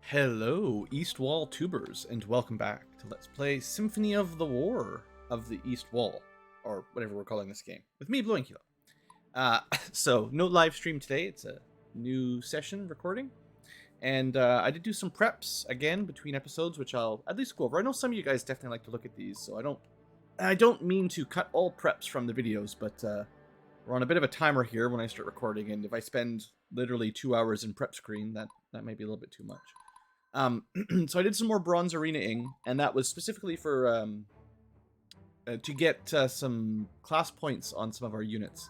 Hello, East Wall tubers, and welcome back to Let's Play Symphony of the War of the East Wall, or whatever we're calling this game, with me, Blueankylo. So, no live stream today, it's a new session recording, and I did do some preps, again, between episodes, which I'll at least go over. I know some of you guys definitely like to look at these, so I don't mean to cut all preps from the videos, but we're on a bit of a timer here when I start recording, and if I spend literally 2 hours in prep screen, that may be a little bit too much. So I did some more Bronze Arena-ing, and that was specifically for to get some class points on some of our units.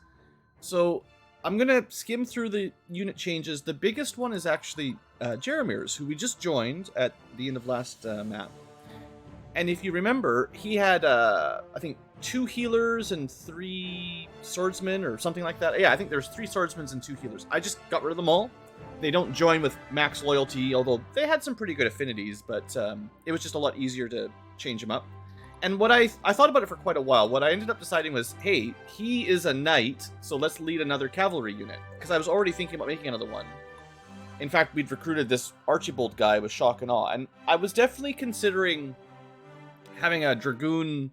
So I'm gonna skim through the unit changes. The biggest one is actually Yaromir's, who we just joined at the end of last map. And if you remember, he had I think 2 healers and 3 swordsmen or something like that. Yeah, I think there's 3 swordsmen and 2 healers. I just got rid of them all. They don't join with max loyalty, although they had some pretty good affinities, but it was just a lot easier to change them up. And what I thought about it for quite a while. What I ended up deciding was, hey, he is a knight, so let's lead another cavalry unit. Because I was already thinking about making another one. In fact, we'd recruited this Archibald guy with shock and awe, and I was definitely considering having a dragoon,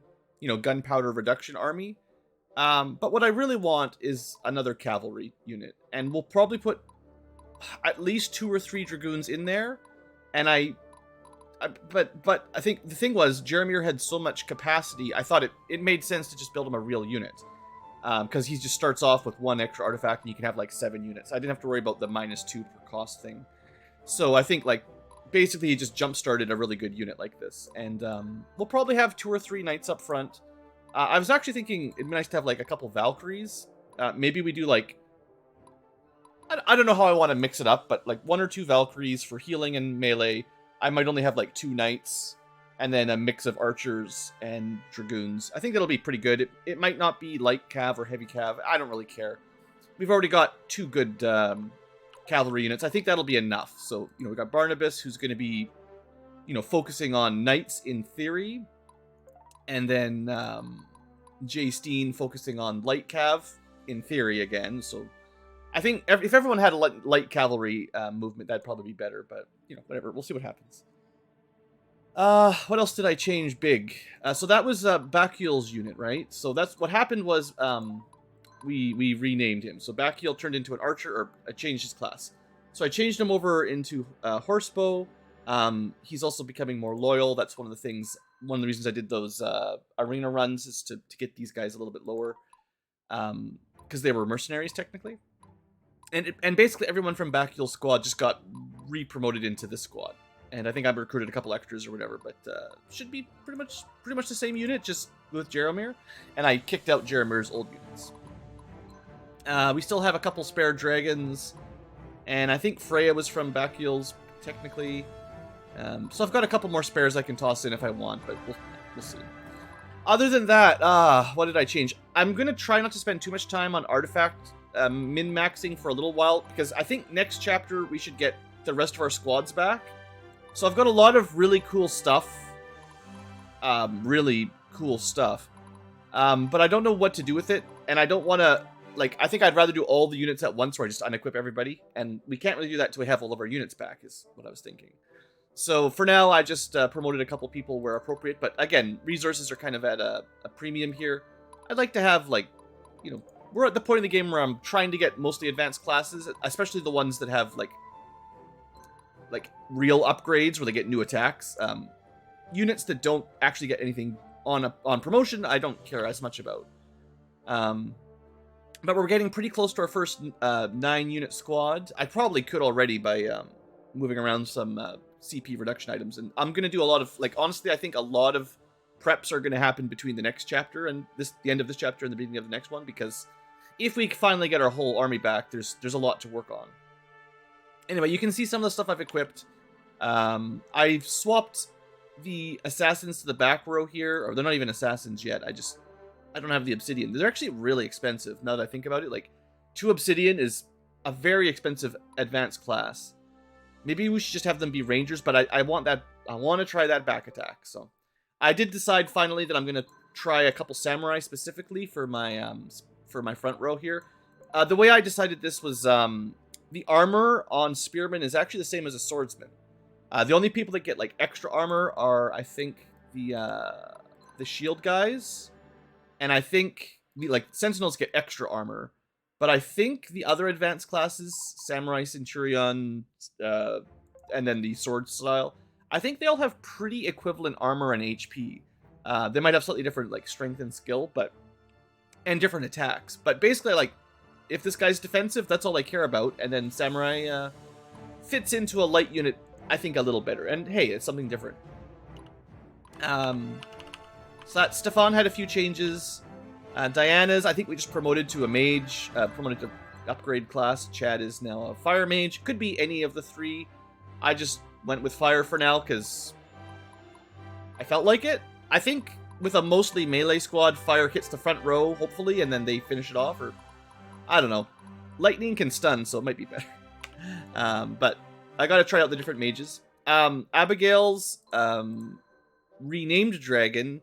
gunpowder reduction army. But what I really want is another cavalry unit, and we'll probably put at least 2 or 3 dragoons in there, and but I think the thing was Yaromir had so much capacity. I thought it made sense to just build him a real unit, because he just starts off with 1 extra artifact, and you can have like 7 units. I didn't have to worry about the -2 per cost thing. So I think basically he just jump started a really good unit like this, and we'll probably have 2 or 3 knights up front. I was actually thinking it'd be nice to have a couple Valkyries. Maybe we do I don't know how I want to mix it up, but 1 or 2 Valkyries for healing and melee. I might only have 2 knights, and then a mix of archers and dragoons. I think that'll be pretty good. It might not be light cav or heavy cav. I don't really care. We've already got 2 good cavalry units. I think that'll be enough. So, we got Barnabas, who's going to be, focusing on knights in theory, and then Jay Steen focusing on light cav in theory again. So I think if everyone had a light cavalry movement, that'd probably be better, but, whatever. We'll see what happens. What else did I change big? So that was Bakiel's unit, right? So that's what happened was we renamed him. So Bakiel turned into an archer, or I changed his class. So I changed him over into horsebow. He's also becoming more loyal. That's one of the reasons I did those arena runs is to get these guys a little bit lower, because they were mercenaries technically. And basically everyone from Bakiel's squad just got re-promoted into this squad. And I think I've recruited a couple extras or whatever, but should be pretty much the same unit, just with Yaromir. And I kicked out Yaromir's old units. We still have a couple spare dragons, and I think Freya was from Bakiel's technically. So I've got a couple more spares I can toss in if I want, but we'll see. Other than that, what did I change? I'm gonna try not to spend too much time on artifact min-maxing for a little while, because I think next chapter we should get the rest of our squads back. So I've got a lot of really cool stuff. But I don't know what to do with it, and I don't want to, I think I'd rather do all the units at once where I just unequip everybody, and we can't really do that until we have all of our units back, is what I was thinking. So for now, I just promoted a couple people where appropriate, but again, resources are kind of at a premium here. I'd like to have, we're at the point in the game where I'm trying to get mostly advanced classes, especially the ones that have, real upgrades where they get new attacks. Units that don't actually get anything on promotion, I don't care as much about. But we're getting pretty close to our first 9-unit squad. I probably could already by moving around some CP reduction items. And I'm going to do a lot of, honestly, I think a lot of preps are going to happen between the next chapter and the end of this chapter and the beginning of the next one, because if we finally get our whole army back, there's a lot to work on. Anyway, you can see some of the stuff I've equipped. I've swapped the assassins to the back row here, or they're not even assassins yet. I don't have the obsidian. They're actually really expensive now that I think about it. 2 obsidian is a very expensive advanced class. Maybe we should just have them be rangers, but I want to try that back attack. So I did decide finally that I'm going to try a couple samurai specifically for my front row here. The way I decided this was the armor on spearmen is actually the same as a swordsman. The only people that get like extra armor are, I think, the shield guys, and I think like sentinels get extra armor. But I think the other advanced classes, samurai, centurion, and then the sword style, I think they all have pretty equivalent armor and HP. They might have slightly different like strength and skill, and different attacks. But basically, like, if this guy's defensive, that's all I care about. And then samurai fits into a light unit, I think, a little better. And hey, it's something different. So that Stefan had a few changes. Diana's, I think we just promoted to a mage, promoted to upgrade class. Chad is now a fire mage. Could be any of the three. I just went with fire for now because I felt like it. I think with a mostly melee squad, fire hits the front row, hopefully, and then they finish it off, or I don't know. Lightning can stun, so it might be better. But I gotta try out the different mages. Abigail's renamed dragon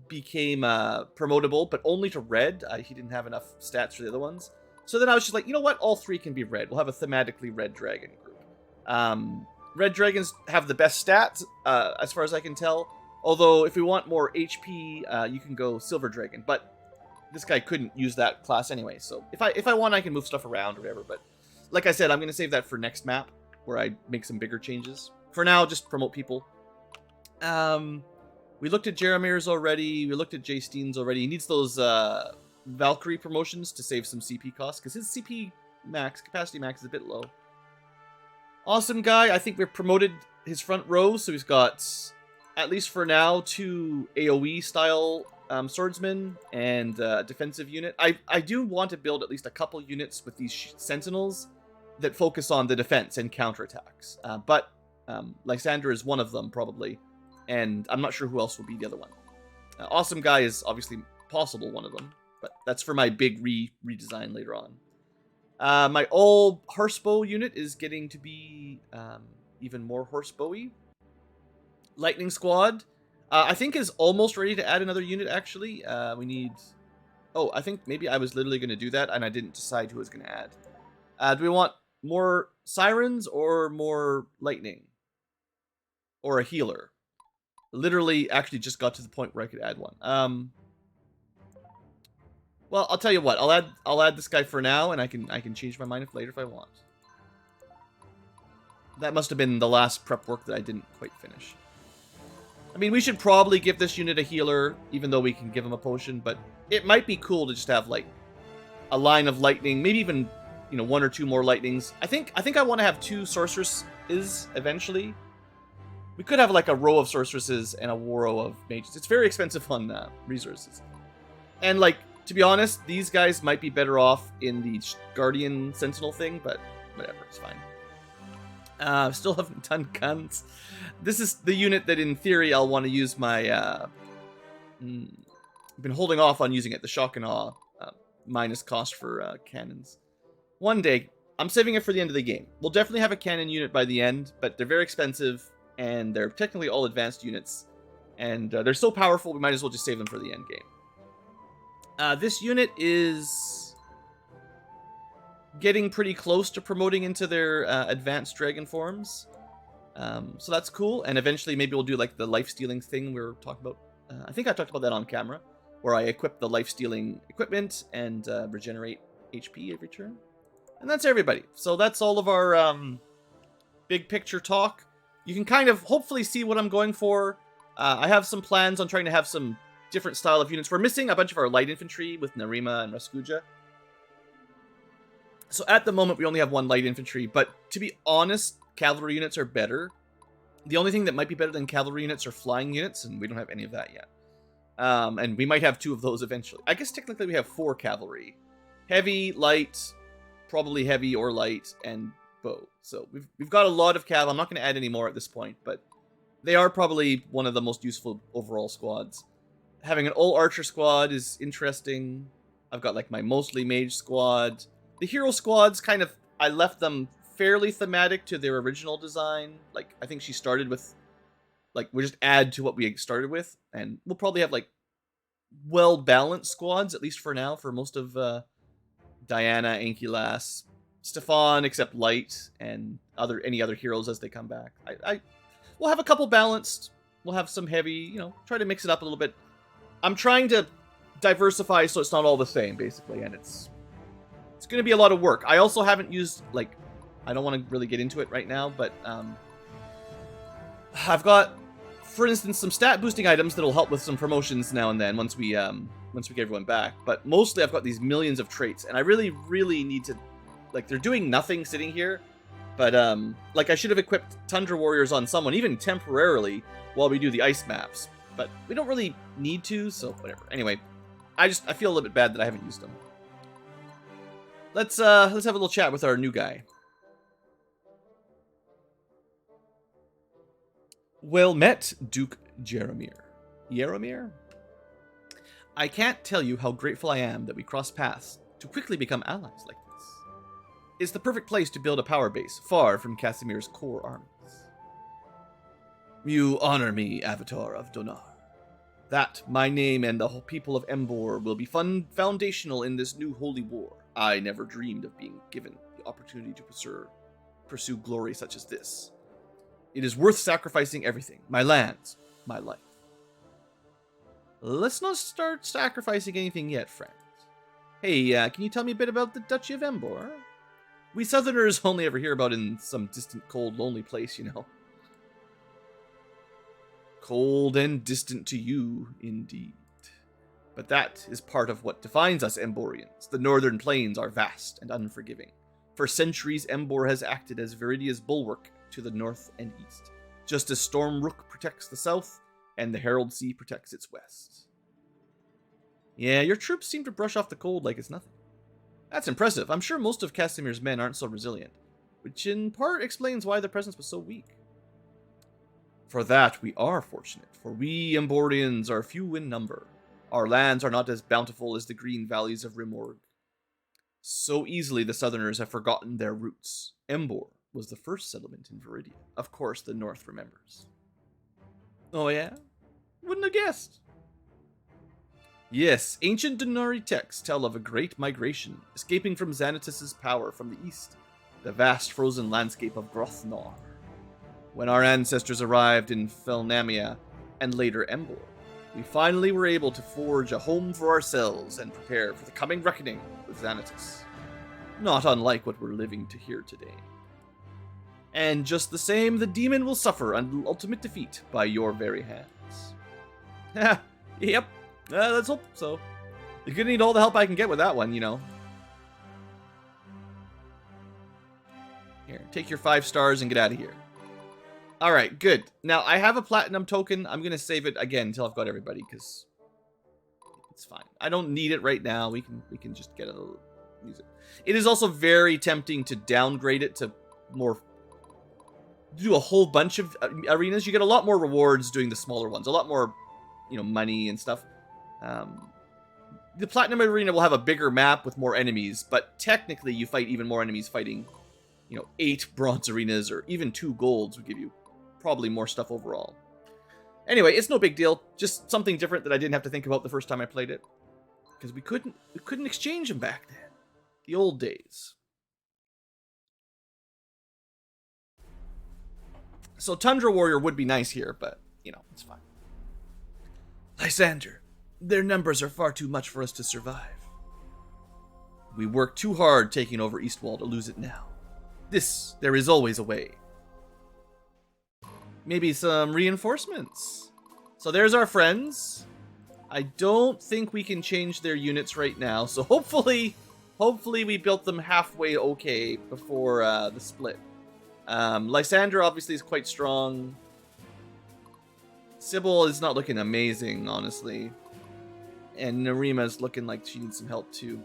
became promotable, but only to red. He didn't have enough stats for the other ones. So then I was just like, you know what? All three can be red. We'll have a thematically red dragon group. Red dragons have the best stats, as far as I can tell. Although, if we want more HP, you can go silver dragon. But this guy couldn't use that class anyway. So if I want, I can move stuff around or whatever. But like I said, I'm going to save that for next map, where I make some bigger changes. For now, just promote people. We looked at Yaromir's already. We looked at Jay Steen's already. He needs those Valkyrie promotions to save some CP costs, because his CP max, capacity max, is a bit low. Awesome guy. I think we've promoted his front row, so he's got, at least for now, 2 AoE style swordsmen and a defensive unit. I do want to build at least a couple units with these sentinels that focus on the defense and counterattacks. But Lysander is one of them, probably. And I'm not sure who else will be the other one. Awesome guy is obviously possible one of them, but that's for my big redesign later on. My all horsebow unit is getting to be even more horsebowy. Lightning squad, I think, is almost ready to add another unit, actually. We need... Oh, I think maybe I was literally going to do that, and I didn't decide who I was going to add. Do we want more sirens or more lightning? Or a healer? Literally, actually, just got to the point where I could add one. Well, I'll tell you what. I'll add this guy for now, and I can change my mind later if I want. That must have been the last prep work that I didn't quite finish. I mean, we should probably give this unit a healer, even though we can give him a potion. But it might be cool to just have like a line of lightning, maybe even 1 or 2 more lightnings. I think I want to have 2 sorceresses eventually. We could have like a row of sorceresses and a row of mages. It's very expensive on resources. And like, to be honest, these guys might be better off in the Guardian Sentinel thing, but whatever, it's fine. Still haven't done guns. This is the unit that in theory I'll want to use my... I've been holding off on using it, the Shock and Awe, minus cost for cannons. One day, I'm saving it for the end of the game. We'll definitely have a cannon unit by the end, but they're very expensive. And they're technically all advanced units. And they're so powerful, we might as well just save them for the end game. This unit is getting pretty close to promoting into their advanced dragon forms. So that's cool. And eventually maybe we'll do like the life-stealing thing we were talking about. I think I talked about that on camera, where I equip the life-stealing equipment and regenerate HP every turn. And that's everybody. So that's all of our big picture talk. You can kind of hopefully see what I'm going for. I have some plans on trying to have some different style of units. We're missing a bunch of our light infantry with Narima and Raskuja. So at the moment, we only have 1 light infantry. But to be honest, cavalry units are better. The only thing that might be better than cavalry units are flying units, and we don't have any of that yet. And we might have 2 of those eventually. I guess technically we have 4 cavalry. Heavy, light, probably heavy or light, and bow. So we've got a lot of cav. I'm not going to add any more at this point, but they are probably one of the most useful overall squads. Having an all archer squad is interesting. I've got like my mostly mage squad. The hero squads, kind of, I left them fairly thematic to their original design. Like, I think she started with, like, we just add to what we started with, and we'll probably have like well balanced squads, at least for now, for most of Diana, Ankylas, Stefan, except light, and any other heroes as they come back. We'll have a couple balanced. We'll have some heavy, you know, try to mix it up a little bit. I'm trying to diversify so it's not all the same, basically, and it's going to be a lot of work. I also haven't used, like, I don't want to really get into it right now, but I've got, for instance, some stat boosting items that'll help with some promotions now and then once we get everyone back. But mostly I've got these millions of traits, and I really, really need to, like, they're doing nothing sitting here. But, like, I should have equipped Tundra Warriors on someone, even temporarily, while we do the ice maps. But we don't really need to, so whatever. Anyway, I feel a little bit bad that I haven't used them. Let's have a little chat with our new guy. Well met, Duke Yaromir. Yaromir? I can't tell you how grateful I am that we crossed paths to quickly become allies like this. It's the perfect place to build a power base, far from Casimir's core armies. You honor me, Avatar of Donar. That, my name, and the whole people of Embor will be foundational in this new holy war. I never dreamed of being given the opportunity to pursue glory such as this. It is worth sacrificing everything. My lands, my life. Let's not start sacrificing anything yet, friends. Hey, can you tell me a bit about the Duchy of Embor? We Southerners only ever hear about it in some distant, cold, lonely place, you know. Cold and distant to you, indeed. But that is part of what defines us Emborians. The northern plains are vast and unforgiving. For centuries, Embor has acted as Viridia's bulwark to the north and east, just as Stormrook protects the south, and the Herald Sea protects its west. Yeah, your troops seem to brush off the cold like it's nothing. That's impressive. I'm sure most of Casimir's men aren't so resilient, which in part explains why their presence was so weak. For that, we are fortunate, for we Emborians are few in number. Our lands are not as bountiful as the green valleys of Rimorg. So easily the Southerners have forgotten their roots. Embor was the first settlement in Viridia. Of course, the North remembers. Oh yeah? Wouldn't have guessed. Yes, ancient Denari texts tell of a great migration, escaping from Xanatus's power from the east, the vast frozen landscape of Grothnor. When our ancestors arrived in Felnamia, and later Embor, we finally were able to forge a home for ourselves and prepare for the coming reckoning with Xanatus. Not unlike what we're living to hear today. And just the same, the demon will suffer an ultimate defeat by your very hands. Yep. Let's hope so. You're gonna need all the help I can get with that one, you know. Here, take your 5 stars and get out of here. Alright, good. Now, I have a platinum token. I'm gonna save it again until I've got everybody, because it's fine. I don't need it right now. We can just get use it. It is also very tempting to downgrade it to more... do a whole bunch of arenas. You get a lot more rewards doing the smaller ones. A lot more, you know, money and stuff. The Platinum Arena will have a bigger map with more enemies, but technically you fight even more enemies fighting, you know, 8 Bronze Arenas or even 2 Golds would give you probably more stuff overall. Anyway, it's no big deal. Just something different that I didn't have to think about the first time I played it. Because we couldn't exchange them back then. The old days. So Tundra Warrior would be nice here, but, you know, it's fine. Lysander, their numbers are far too much for us to survive. We worked too hard taking over Eastwall to lose it now. There is always a way. Maybe some reinforcements. So there's our friends. I don't think we can change their units right now, so hopefully we built them halfway okay before the split. Lysander obviously is quite strong. Sybil is not looking amazing, honestly. And Narima's looking like she needs some help too.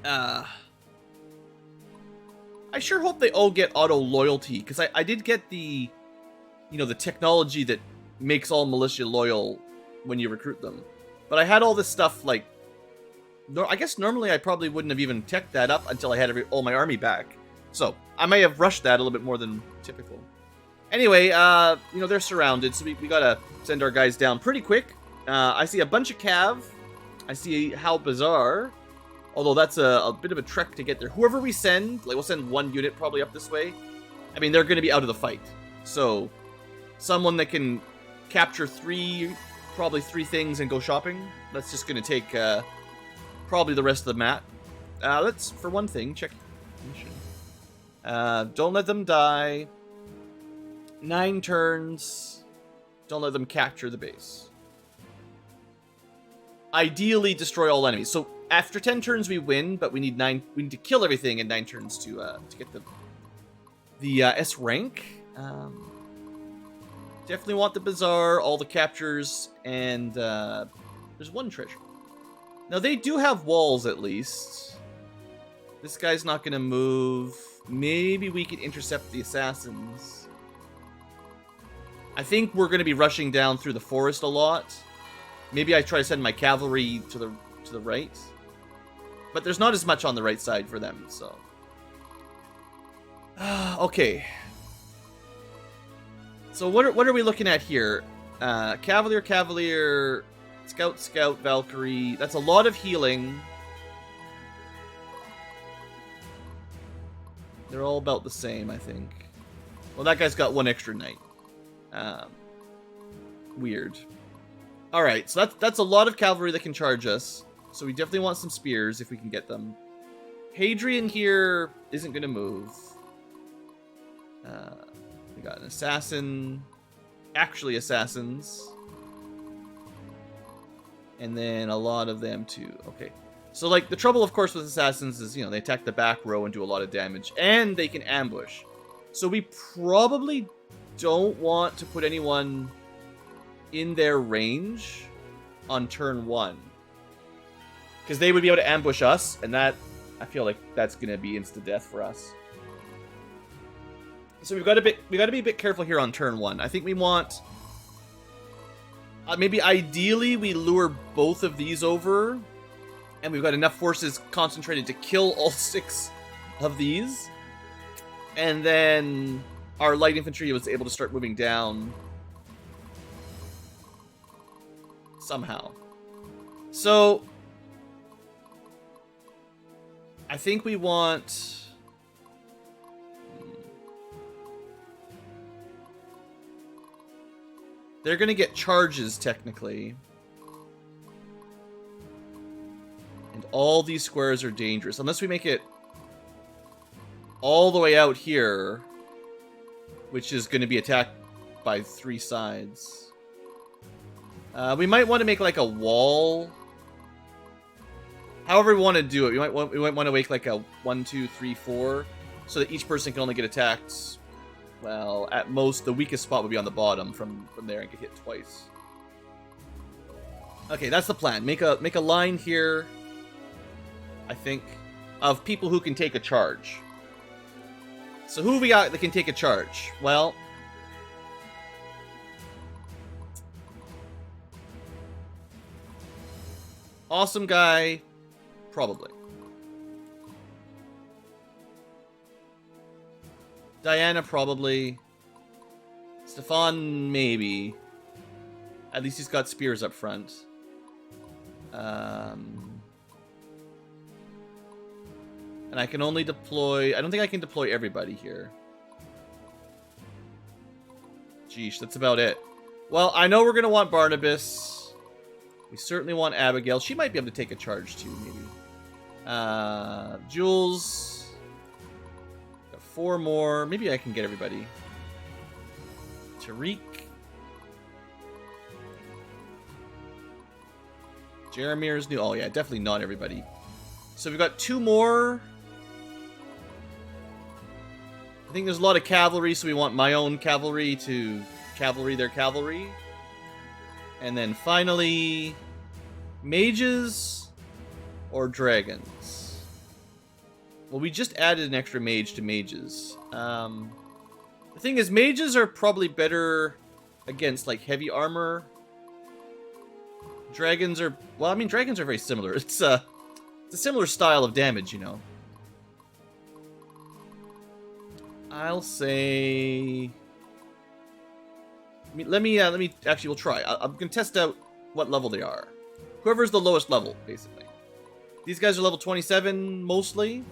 I sure hope they all get auto loyalty, because I did get the, you know, the technology that makes all militia loyal when you recruit them. But I had all this stuff, like, I guess normally I probably wouldn't have even teched that up until I had all my army back. So, I may have rushed that a little bit more than typical. Anyway, you know, they're surrounded, so we gotta send our guys down pretty quick. I see a bunch of Cav. I see how Bazaar. Although that's a bit of a trek to get there. Whoever we send, like we'll send one unit probably up this way. I mean, they're going to be out of the fight. So, someone that can capture probably three things and go shopping. That's just going to take probably the rest of the map. Let's, for one thing, check mission. Don't let them die. 9 turns. Don't let them capture the base. Ideally, destroy all enemies. So after 10 turns, we win, but we need 9. We need to kill everything in 9 turns to get the S rank. Definitely want the Bazaar, all the captures, and there's one treasure. Now they do have walls at least. This guy's not gonna move. Maybe we could intercept the assassins. I think we're gonna be rushing down through the forest a lot. Maybe I try to send my cavalry to the right. But there's not as much on the right side for them, so. Okay. So what are we looking at here? Cavalier, Scout, Valkyrie. That's a lot of healing. They're all about the same, I think. Well, that guy's got 1 extra knight. Weird. Alright, so that's a lot of cavalry that can charge us. So we definitely want some spears if we can get them. Hadrian here isn't going to move. We got an assassin. Actually assassins. And then a lot of them too. Okay. So, like, the trouble, of course, with assassins is, you know, they attack the back row and do a lot of damage. And they can ambush. So we probably don't want to put anyone in their range on turn 1. Because they would be able to ambush us, and that, I feel like that's going to be insta-death for us. So we got to be a bit careful here on turn 1. I think we want... maybe ideally we lure both of these over, and we've got enough forces concentrated to kill all 6 of these. And then our light infantry was able to start moving down somehow. So I think we want... They're going to get charges, technically. And all these squares are dangerous. Unless we make it all the way out here, which is going to be attacked by 3 sides. We might want to make, like, a wall. However we want to do it. We might want to make, like, a 1, 2, 3, 4, so that each person can only get attacked. Well, at most, the weakest spot would be on the bottom from there and get hit twice. Okay, that's the plan. Make a line here, I think, of people who can take a charge. So who have we got that can take a charge? Well, awesome guy, probably. Diana, probably. Stefan, maybe. At least he's got spears up front. And I can only deploy... I don't think I can deploy everybody here. Geesh, that's about it. Well, I know we're going to want Barnabas. We certainly want Abigail. She might be able to take a charge too, maybe. Jules... 4 more. Maybe I can get everybody. Tariq. Yaromir's new. Oh, yeah, definitely not everybody. So we've got 2 more. I think there's a lot of cavalry, so we want my own cavalry to cavalry their cavalry. And then finally, mages or dragons. Well, we just added an extra mage to mages. The thing is, mages are probably better against, like, heavy armor. Dragons are... Well, I mean, dragons are very similar. It's a similar style of damage, you know. I'll say... Let me actually, we'll try. I'm going to test out what level they are. Whoever's the lowest level, basically. These guys are level 27 mostly.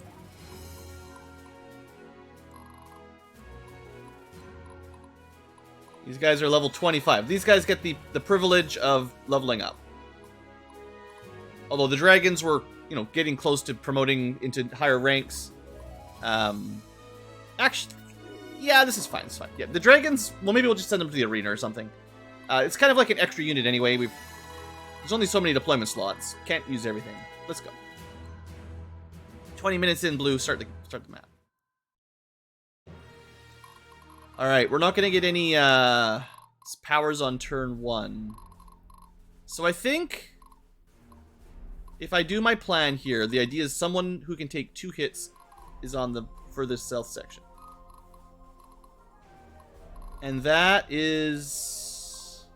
These guys are level 25. These guys get the privilege of leveling up. Although the dragons were, you know, getting close to promoting into higher ranks. Actually, yeah, this is fine. It's fine. Yeah, the dragons, well, maybe we'll just send them to the arena or something. It's kind of like an extra unit anyway. There's only so many deployment slots. Can't use everything. Let's go. 20 minutes in, Blue. Start the map. All right, we're not going to get any powers on turn 1. So I think if I do my plan here, the idea is someone who can take 2 hits is on the furthest south section. And that is...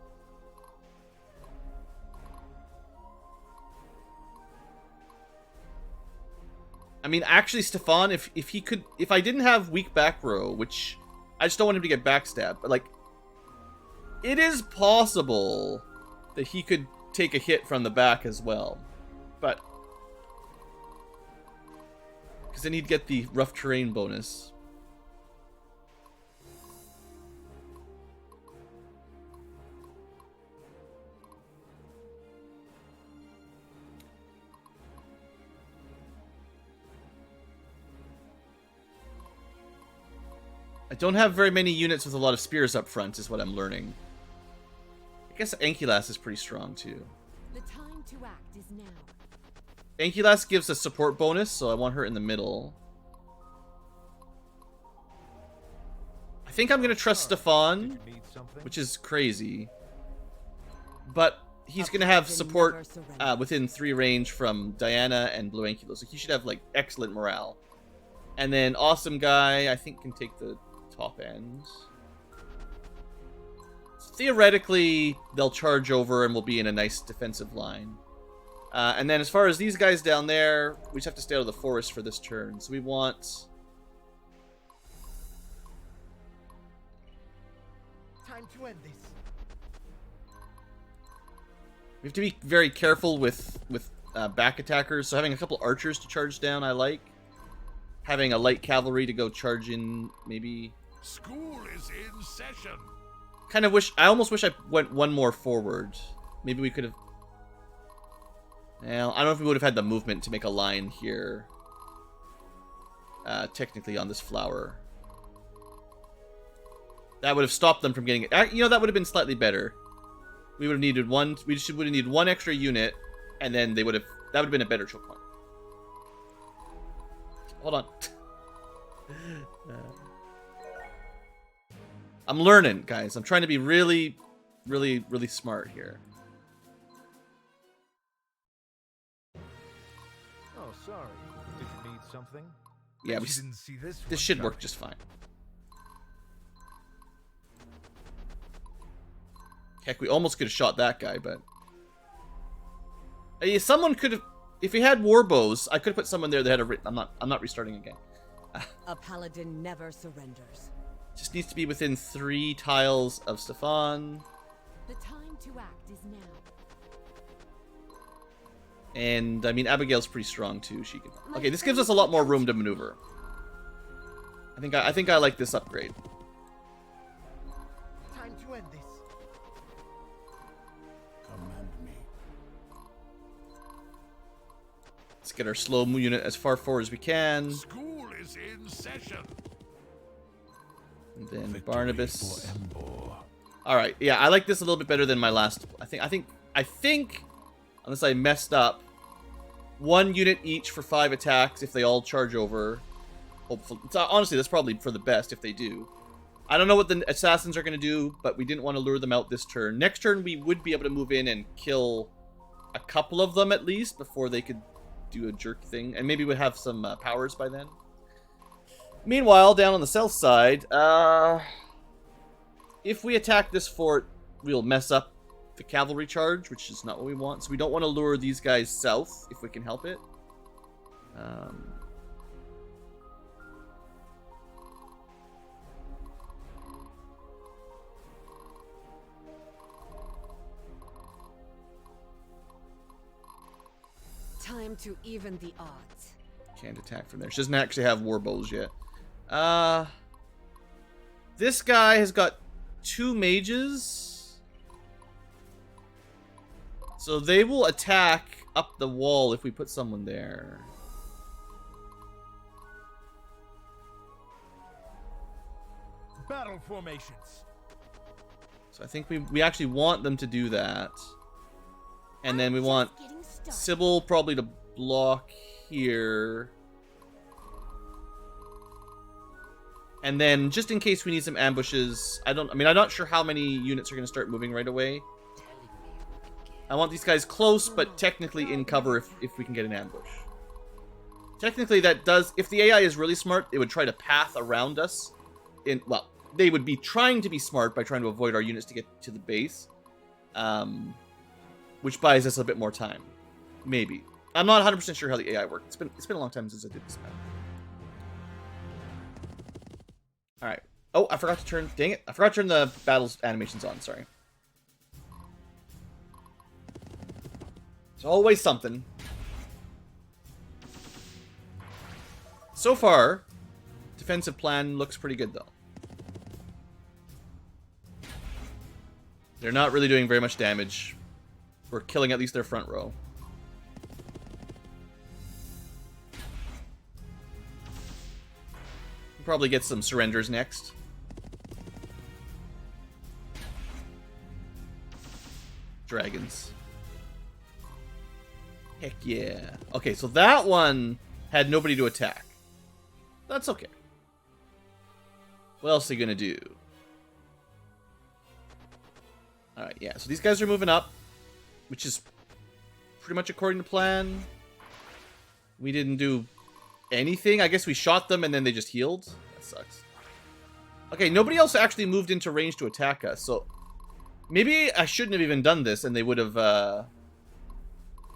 I mean, actually, Stefan, if he could... If I didn't have weak back row, which... I just don't want him to get backstabbed, but, like... It is possible that he could take a hit from the back as well. But... Because then he'd get the rough terrain bonus. I don't have very many units with a lot of spears up front, is what I'm learning. I guess Ankylas is pretty strong, too. The time to act is now. Ankylas gives a support bonus, so I want her in the middle. I think I'm going to trust Stefan, which is crazy. But he's going to have support within 3 range from Diana and Blueankylo, so he should have, like, excellent morale. And then Awesome Guy, I think, can take the top end. Theoretically, they'll charge over and we'll be in a nice defensive line. And then as far as these guys down there, we just have to stay out of the forest for this turn. So we want... Time to end this. We have to be very careful with back attackers. So having a couple archers to charge down, I like. Having a light cavalry to go charge in, maybe... School is in session. Kind of wish... I almost wish I went one more forward. Maybe we could have... Well, I don't know if we would have had the movement to make a line here. Technically on this flower. That would have stopped them from getting it. You know, that would have been slightly better. We would have needed one... We would have needed one extra unit, and then they would have... That would have been a better choke point. Hold on. I'm learning, guys. I'm trying to be really, really, really smart here. Oh, sorry. Did you need something? Yeah, You didn't see this this one should work coming. just fine. Heck, we almost could have shot that guy, but... Hey, someone could have... If we had war bows, I could have put someone there that had a... I'm not restarting again. A paladin never surrenders. Just needs to be within 3 tiles of Stefan. The time to act is now. And, I mean, Abigail's pretty strong, too. She can... Okay, this gives us a lot more room to maneuver. I think I like this upgrade. Time to end this. Command me. Let's get our slow unit as far forward as we can. School is in session. And then Victory Barnabas. for Embor. All right, yeah, I like this a little bit better than my last. I think, unless I messed up, 1 unit each for 5 attacks if they all charge over. Hopefully, honestly, that's probably for the best if they do. I don't know what the assassins are going to do, but we didn't want to lure them out this turn. Next turn, we would be able to move in and kill a couple of them at least before they could do a jerk thing, and maybe we'd have some powers by then. Meanwhile, down on the south side, if we attack this fort, we'll mess up the cavalry charge, which is not what we want. So we don't want to lure these guys south if we can help it. Time Time to even the odds. Can't attack from there. She doesn't actually have war bows yet. This guy has got 2 mages. So they will attack up the wall if we put someone there. Battle formations. So I think we actually want them to do that. And then we want Sybil probably to block here. And then just in case we need some ambushes, I'm not sure how many units are going to start moving right away. I want these guys close, but technically in cover if we can get an ambush. Technically that does, if the AI is really smart, it would try to path around us. Well, they would be trying to be smart by trying to avoid our units to get to the base. Which buys us a bit more time. Maybe. I'm not 100% sure how the AI works. It's been a long time since I did this map. Alright. Oh, I forgot to turn... Dang it. I forgot to turn the battles animations on. Sorry. There's always something. So far, defensive plan looks pretty good, though. They're not really doing very much damage. We're killing at least their front row. We'll probably get some surrenders next. Dragons. Heck yeah. Okay, so that one had nobody to attack. That's okay. What else are you gonna do? Alright, yeah, so these guys are moving up, which is pretty much according to plan. We didn't do anything. I guess we shot them and then they just healed. That sucks. Okay, nobody else actually moved into range to attack us, so maybe I shouldn't have even done this and they would have,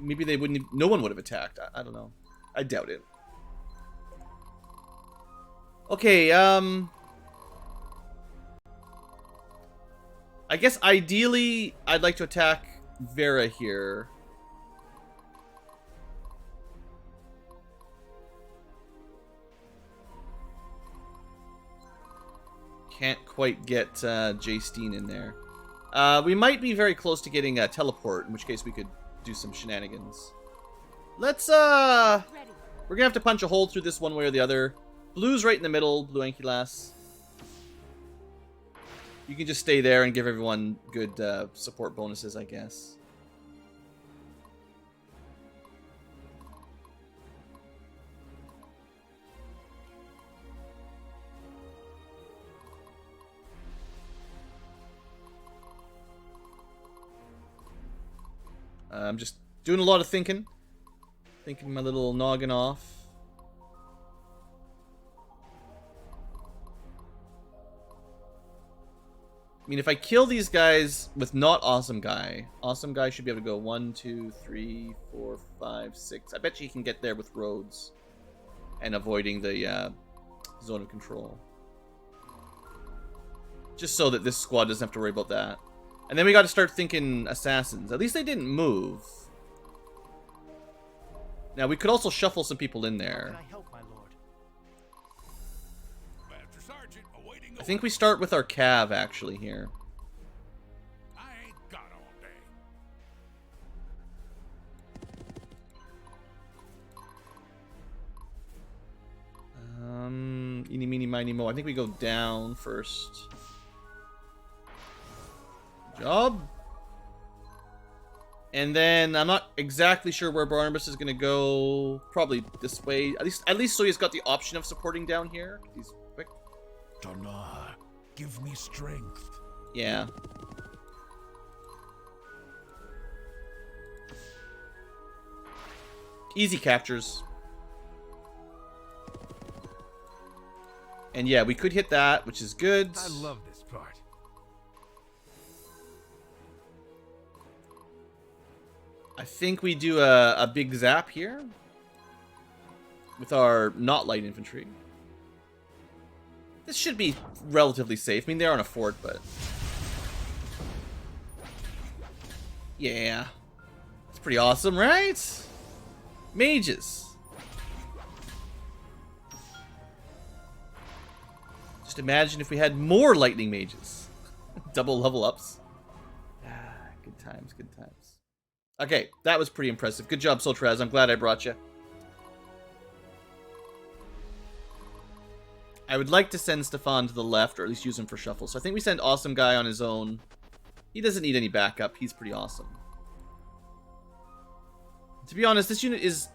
maybe they wouldn't, no one would have attacked. I don't know. I doubt it. Okay, I guess ideally I'd like to attack Vera here. Can't quite get Jaystine in there. We might be very close to getting a teleport, in which case we could do some shenanigans. Let's, we're gonna have to punch a hole through this one way or the other. Blue's right in the middle, Blueankylo. You can just stay there and give everyone good support bonuses, I guess. I'm just doing a lot of thinking. Thinking my little noggin off. I mean, if I kill these guys with not Awesome Guy should be able to go 1, 2, 3, 4, 5, 6. I bet you he can get there with roads and avoiding the zone of control. Just so that this squad doesn't have to worry about that. And then we got to start thinking assassins. At least they didn't move. Now, we could also shuffle some people in there. Can I help, my lord? Master Sergeant, awaiting I think we start with our cav, actually, here. I ain't got all day. Eeny, meeny, miny, mo. I think we go down first. Good job. And then I'm not exactly sure where Barnabas is gonna go. Probably this way. At least so he's got the option of supporting down here. He's quick. Dana, give me strength. Yeah. Easy captures. And yeah, we could hit that, which is good. I love this part. I think we do a big zap here with our not light infantry. This should be relatively safe. I mean, they're on a fort, but yeah, it's pretty awesome, right? Mages. Just imagine if we had more lightning mages. Double level ups. Good times, good times. Okay, that was pretty impressive. Good job, Soltraz. I'm glad I brought you. I would like to send Stefan to the left, or at least use him for shuffle. So I think we send Awesome Guy on his own. He doesn't need any backup. He's pretty awesome. To be honest, this unit is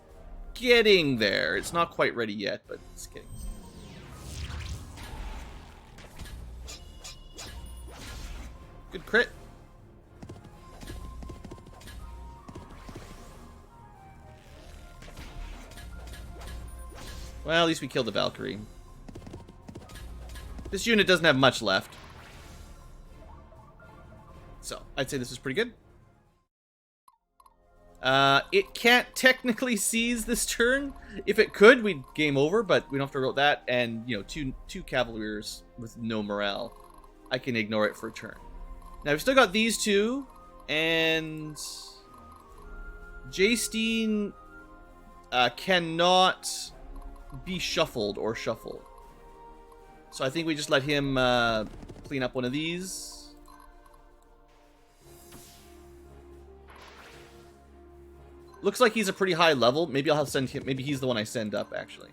getting there. It's not quite ready yet, but it's getting there. Good crit. Well, at least we killed the Valkyrie. This unit doesn't have much left. So, I'd say this is pretty good. It can't technically seize this turn. If it could, we'd game over, but we don't have to roll that. And, you know, two Cavaliers with no morale. I can ignore it for a turn. Now, we've still got these two. And Jaystine cannot be shuffled or shuffle. So I think we just let him clean up one of these. Looks like he's a pretty high level. Maybe I'll send him. Maybe he's the one I send up, actually.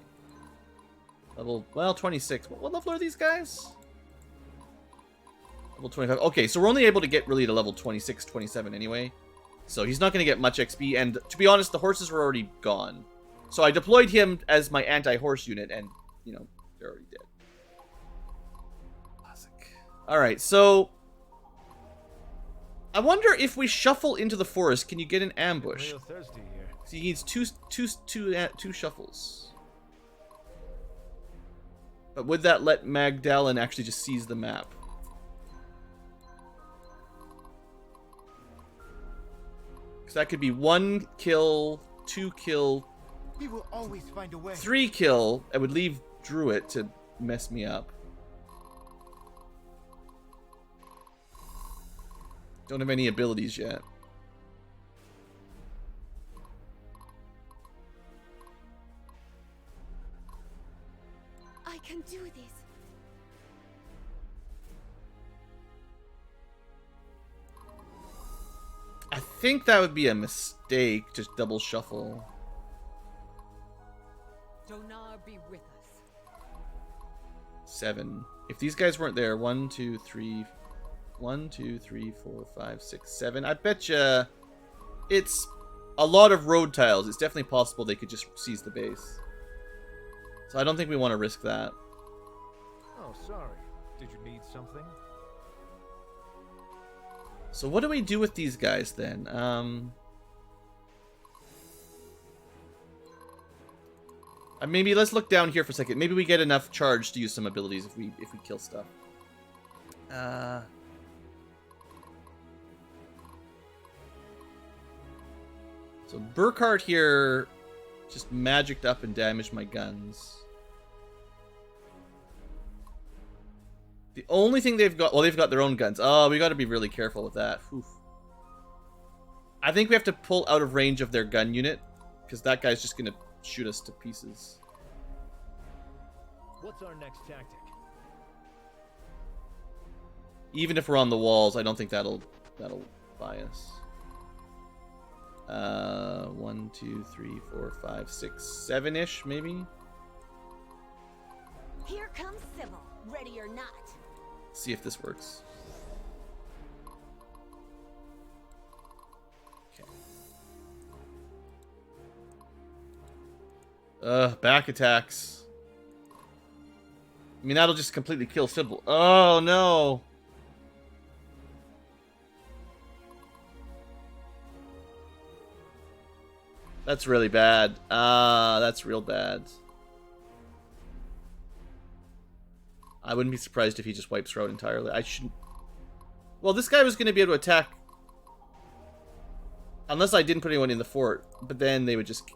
Level, well, 26. What level are these guys? Level 25. Okay, so we're only able to get really to level 26, 27 anyway. So he's not going to get much XP. And to be honest, the horses were already gone. So I deployed him as my anti-horse unit, and, you know, they're already dead. Classic. Alright, so I wonder if we shuffle into the forest, can you get an ambush? Real thirsty here. So he needs two shuffles. But would that let Magdalene actually just seize the map? Because that could be 1 kill, 2 kill, We will always find a way. 3 kill. I would leave Druid to mess me up. Don't have any abilities yet. I can do this. I think that would be a mistake, just double shuffle. Donar be with us. 7. If these guys weren't there, 1, 2, 3, 1, 2, 3, 4, 5, 6, 7. I bet you it's a lot of road tiles. It's definitely possible they could just seize the base. So I don't think we want to risk that. Oh, sorry. Did you need something? So what do we do with these guys then? Maybe let's look down here for a second. Maybe we get enough charge to use some abilities if we kill stuff. So Burkhardt here just magicked up and damaged my guns. The only thing they've got, well, they've got their own guns. Oh, we got to be really careful with that. Oof. I think we have to pull out of range of their gun unit, because that guy's just gonna shoot us to pieces. What's our next tactic? Even if we're on the walls, I don't think that'll buy us. 1, 2, 3, 4, 5, 6, 7-ish, maybe? Here comes Sybil, ready or not. See if this works. Okay. Back attacks. I mean, that'll just completely kill Sybil. Oh, no. That's really bad. That's real bad. I wouldn't be surprised if he just wipes her out entirely. I shouldn't... Well, this guy was going to be able to attack... Unless I didn't put anyone in the fort. But then they would just...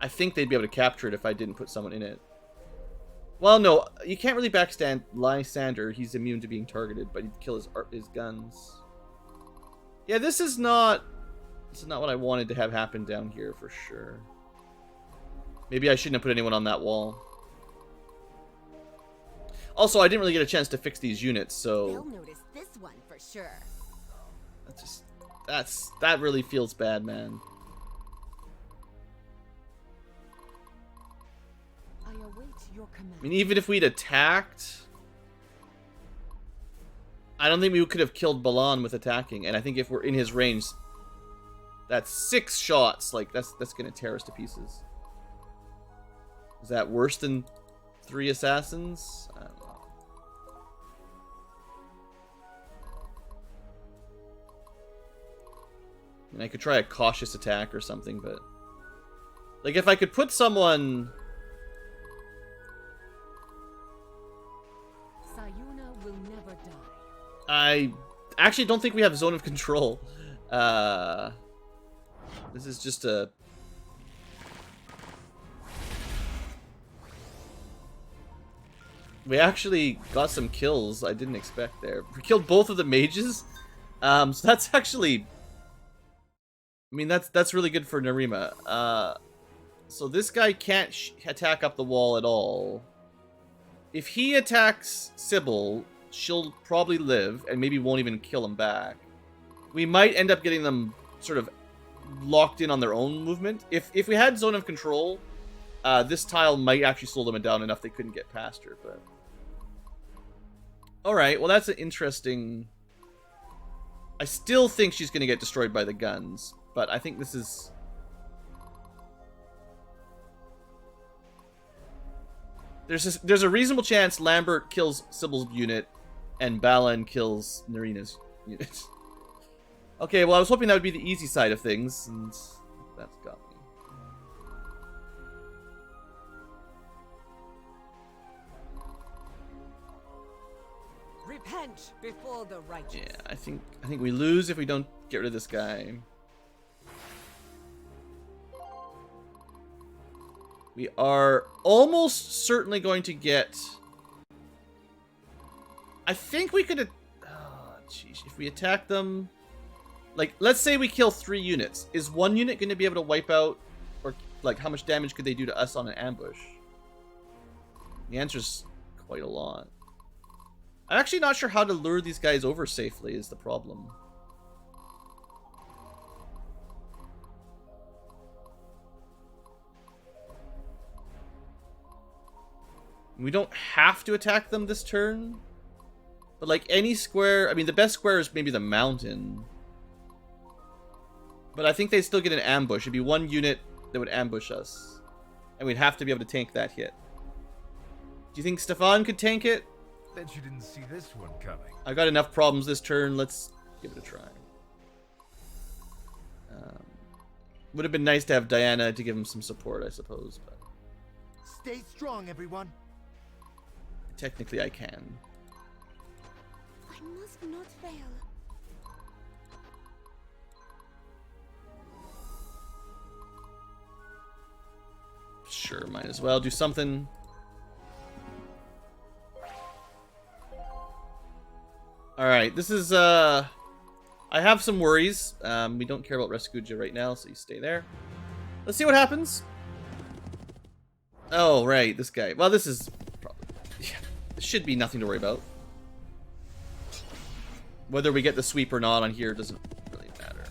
I think they'd be able to capture it if I didn't put someone in it. Well, no. You can't really backstand Lysander. He's immune to being targeted, but he'd kill his guns. Yeah, this is not This is not what I wanted to have happen down here for sure. Maybe I shouldn't have put anyone on that wall. Also, I didn't really get a chance to fix these units, so They'll notice this one for sure. that really feels bad, man. I await your command. I mean, even if we'd attacked, I don't think we could have killed Balan with attacking. And I think if we're in his range, that's 6 shots. Like, that's gonna tear us to pieces. Is that worse than 3 assassins? I don't know. I mean, I could try a cautious attack or something, but like if I could put someone. Sayuna will never die. I actually don't think we have zone of control. This is just a... We actually got some kills I didn't expect there. We killed both of the mages. So that's actually... I mean, that's really good for Narima. So this guy can't attack up the wall at all. If he attacks Sybil, she'll probably live, and maybe won't even kill him back. We might end up getting them sort of locked in on their own movement. If we had zone of control, this tile might actually slow them down enough they couldn't get past her, but... Alright, well that's an interesting... I still think she's going to get destroyed by the guns, but I think this is... There's a reasonable chance Lambert kills Sybil's unit, and Balan kills Narina's unit. Okay, well I was hoping that would be the easy side of things, and that's got me. Repent before the righteous. Yeah, I think we lose if we don't get rid of this guy. We are almost certainly going to get... I think we could... Oh, jeez. If we attack them... Like, let's say we kill 3 units. Is 1 unit going to be able to wipe out... Or, like, how much damage could they do to us on an ambush? The answer's quite a lot. I'm actually not sure how to lure these guys over safely is the problem. We don't have to attack them this turn. But like any square... I mean, the best square is maybe the mountain. But I think they'd still get an ambush. It'd be 1 unit that would ambush us. And we'd have to be able to tank that hit. Do you think Stefan could tank it? Bet you didn't see this one coming. I got enough problems this turn. Let's give it a try. Would have been nice to have Diana to give him some support, I suppose. But Stay strong, everyone. technically, I can. I must not fail. Sure, might as well do something. Alright, this is, I have some worries. We don't care about Rescuja right now, so you stay there. Let's see what happens. Oh, right, this guy. Well, this is probably... Yeah, this should be nothing to worry about. Whether we get the sweep or not on here doesn't really matter.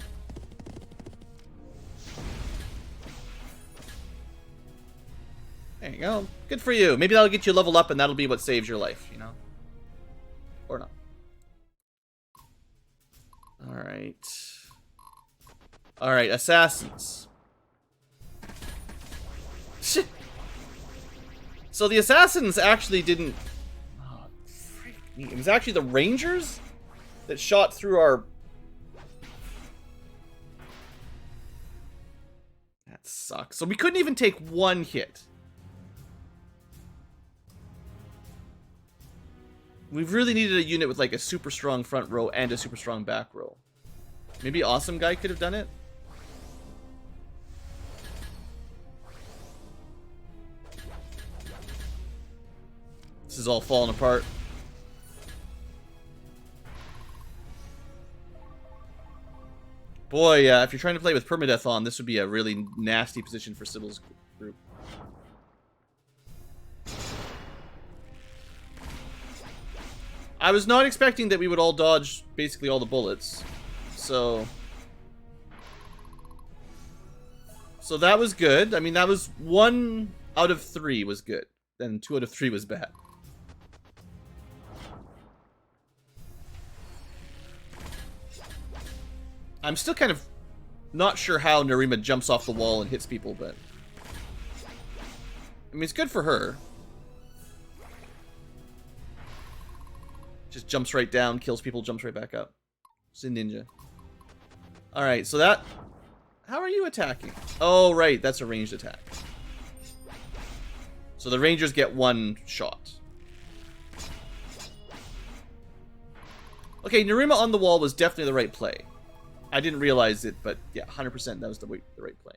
There you go. Good for you. Maybe that'll get you leveled up and that'll be what saves your life, you know? Or not. Alright. Alright, assassins. So the assassins actually didn't... Oh, freak me. It was actually the rangers that shot through our... That sucks. So we couldn't even take 1 hit. We've really needed a unit with like a super strong front row and a super strong back row. Maybe Awesome Guy could have done it. This is all falling apart. Boy, if you're trying to play with permadeath on, this would be a really nasty position for Sybil's group. I was not expecting that we would all dodge basically all the bullets. So that was good. I mean, that was 1 out of 3 was good. Then 2 out of 3 was bad. I'm still kind of not sure how Nerima jumps off the wall and hits people, but I mean, it's good for her. Just jumps right down, kills people, jumps right back up. She's a ninja. Alright, so that... How are you attacking? Oh, right, that's a ranged attack. So the rangers get 1 shot. Okay, Nerima on the wall was definitely the right play. I didn't realize it, but yeah, 100% that was the right play.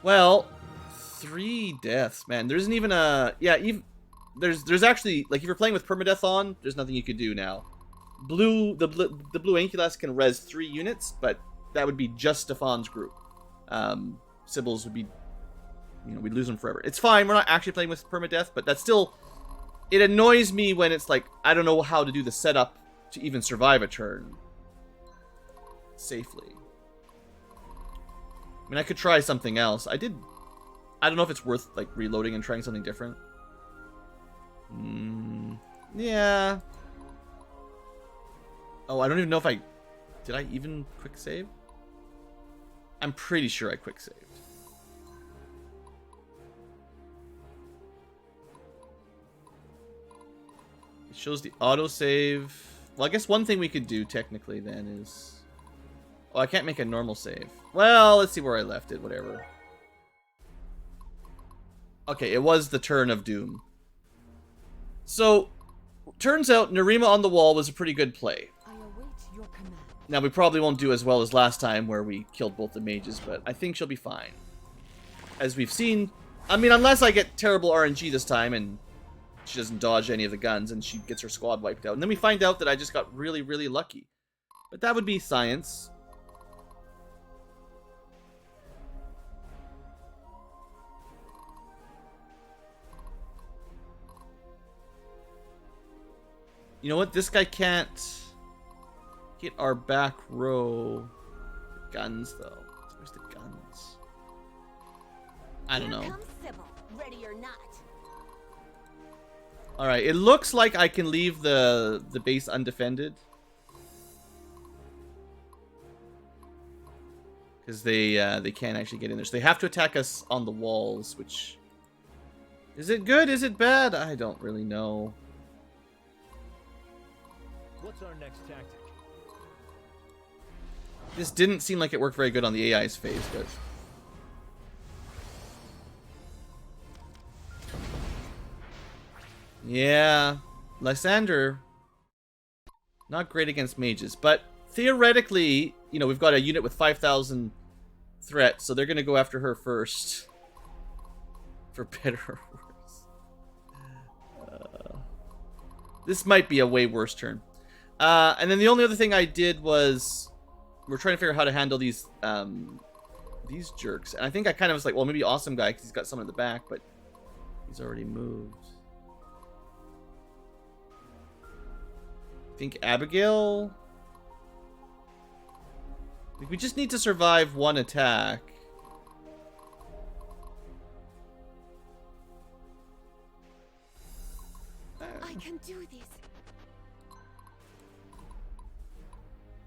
Well, 3 deaths, man. There isn't even a... Yeah, even... There's actually... Like, if you're playing with permadeath on, there's nothing you could do now. The Blueankylo can res 3 units, but that would be just Stefan's group. Sybil's would be... You know, we'd lose them forever. It's fine, we're not actually playing with permadeath, but that's still... It annoys me when it's like, I don't know how to do the setup to even survive a turn safely. I mean, I could try something else. I don't know if it's worth, like, reloading and trying something different. Yeah. Oh, I don't even know if I... Did I even quick save? I'm pretty sure I quick saved. It shows the autosave. Well, I guess one thing we could do technically then is... Oh, I can't make a normal save. Well, let's see where I left it, whatever. Okay, it was the turn of doom. So, turns out Nerima on the wall was a pretty good play. I await your command. Now, we probably won't do as well as last time where we killed both the mages, but I think she'll be fine. As we've seen, I mean, unless I get terrible RNG this time and she doesn't dodge any of the guns and she gets her squad wiped out. And then we find out that I just got really, really lucky. But that would be science. You know what? This guy can't hit our back row. Guns, though. Where's the guns? I don't know. Here comes Sybil, ready or not. Alright, it looks like I can leave the base undefended. Because they can't actually get in there. So they have to attack us on the walls, which... Is it good? Is it bad? I don't really know. What's our next tactic? This didn't seem like it worked very good on the AI's phase, but... Yeah, Lysander, not great against mages, but theoretically, you know, we've got a unit with 5,000 threat, so they're going to go after her first. For better or worse. This might be a way worse turn. And then the only other thing I did was, we're trying to figure out how to handle these jerks. And I think I kind of was like, well, maybe Awesome Guy, because he's got someone in the back, but he's already moved. I think Abigail... We just need to survive 1 attack. I can do this.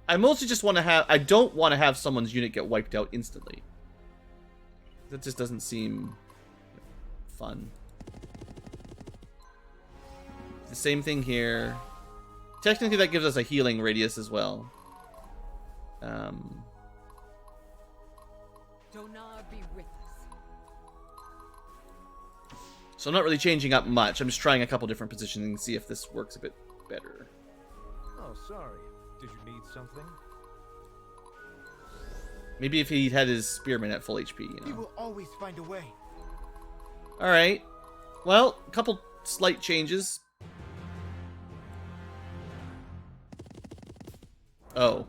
I mostly just want to have... I don't want to have someone's unit get wiped out instantly. That just doesn't seem fun. The same thing here. Technically, that gives us a healing radius as well. Donar be with us. So I'm not really changing up much. I'm just trying a couple different positions and see if this works a bit better. Oh, sorry. Did you need something? Maybe if he had his spearman at full HP, you We know. will always find a way. Alright. Well, a couple slight changes. Oh.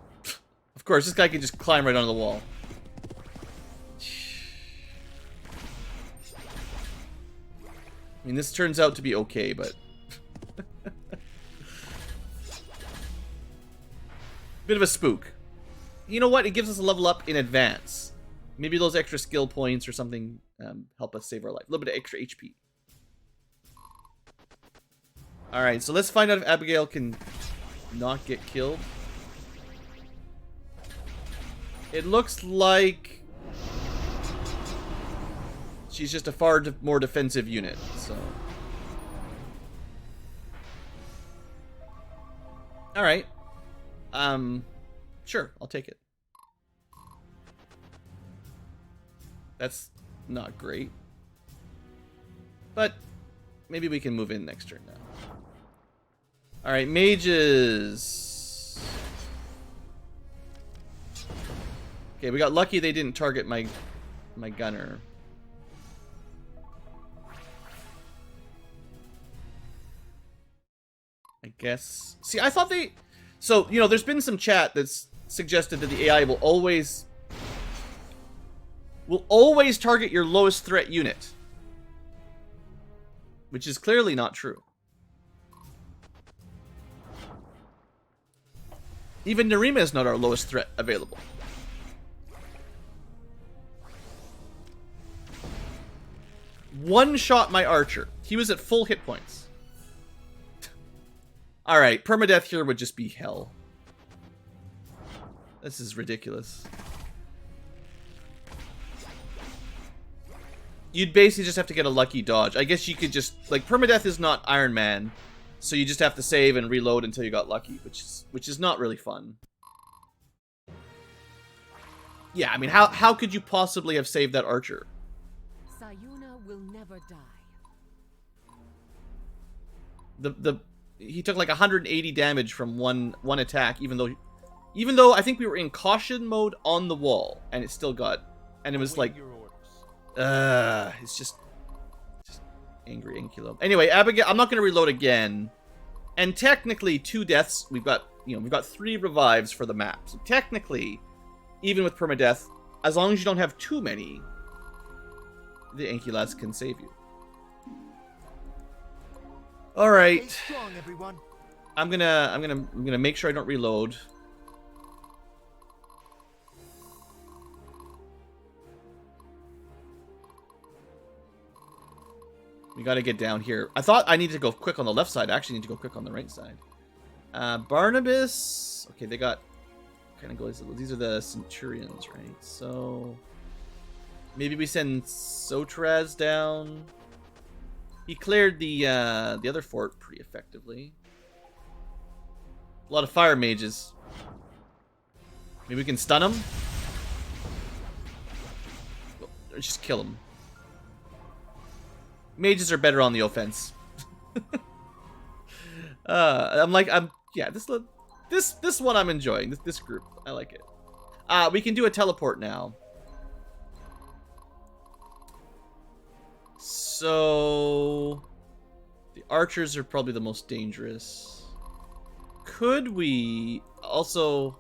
Of course, this guy can just climb right onto the wall. I mean, this turns out to be okay, but... Bit of a spook. You know what? It gives us a level up in advance. Maybe those extra skill points or something help us save our life. A little bit of extra HP. Alright, so let's find out if Abigail can not get killed. It looks like she's just a far more defensive unit, so... Alright. Sure, I'll take it. That's not great. But maybe we can move in next turn now. Alright, mages. Okay, we got lucky they didn't target my gunner. I guess. See, I thought they... So, you know, there's been some chat that's suggested that the AI will always target your lowest threat unit. Which is clearly not true. Even Narima is not our lowest threat available. One shot my archer. He was at full hit points. Alright, permadeath here would just be hell. This is ridiculous. You'd basically just have to get a lucky dodge. I guess you could just... Like, permadeath is not Iron Man. So you just have to save and reload until you got lucky, which is not really fun. Yeah, I mean, how could you possibly have saved that archer? Sayuna will never die. He took like 180 damage from one attack, even though I think we were in caution mode on the wall, and it still got, and it was like, it's just angry Inkilo. Anyway, Abigail, I'm not going to reload again, and technically 2 deaths. We've got 3 revives for the map, so technically, even with permadeath, as long as you don't have too many, the Ankylas can save you. All right. Stay strong, everyone. I'm gonna make sure I don't reload. We gotta get down here. I thought I needed to go quick on the left side. I actually need to go quick on the right side. Barnabas. Okay, they got kind of goes. These are the Centurions, right? So maybe we send Sotraz down. He cleared the other fort pretty effectively. A lot of fire mages. Maybe we can stun him? Or just kill him. Mages are better on the offense. Yeah, this one I'm enjoying. This group. I like it. We can do a teleport now. So the archers are probably the most dangerous. Could we also...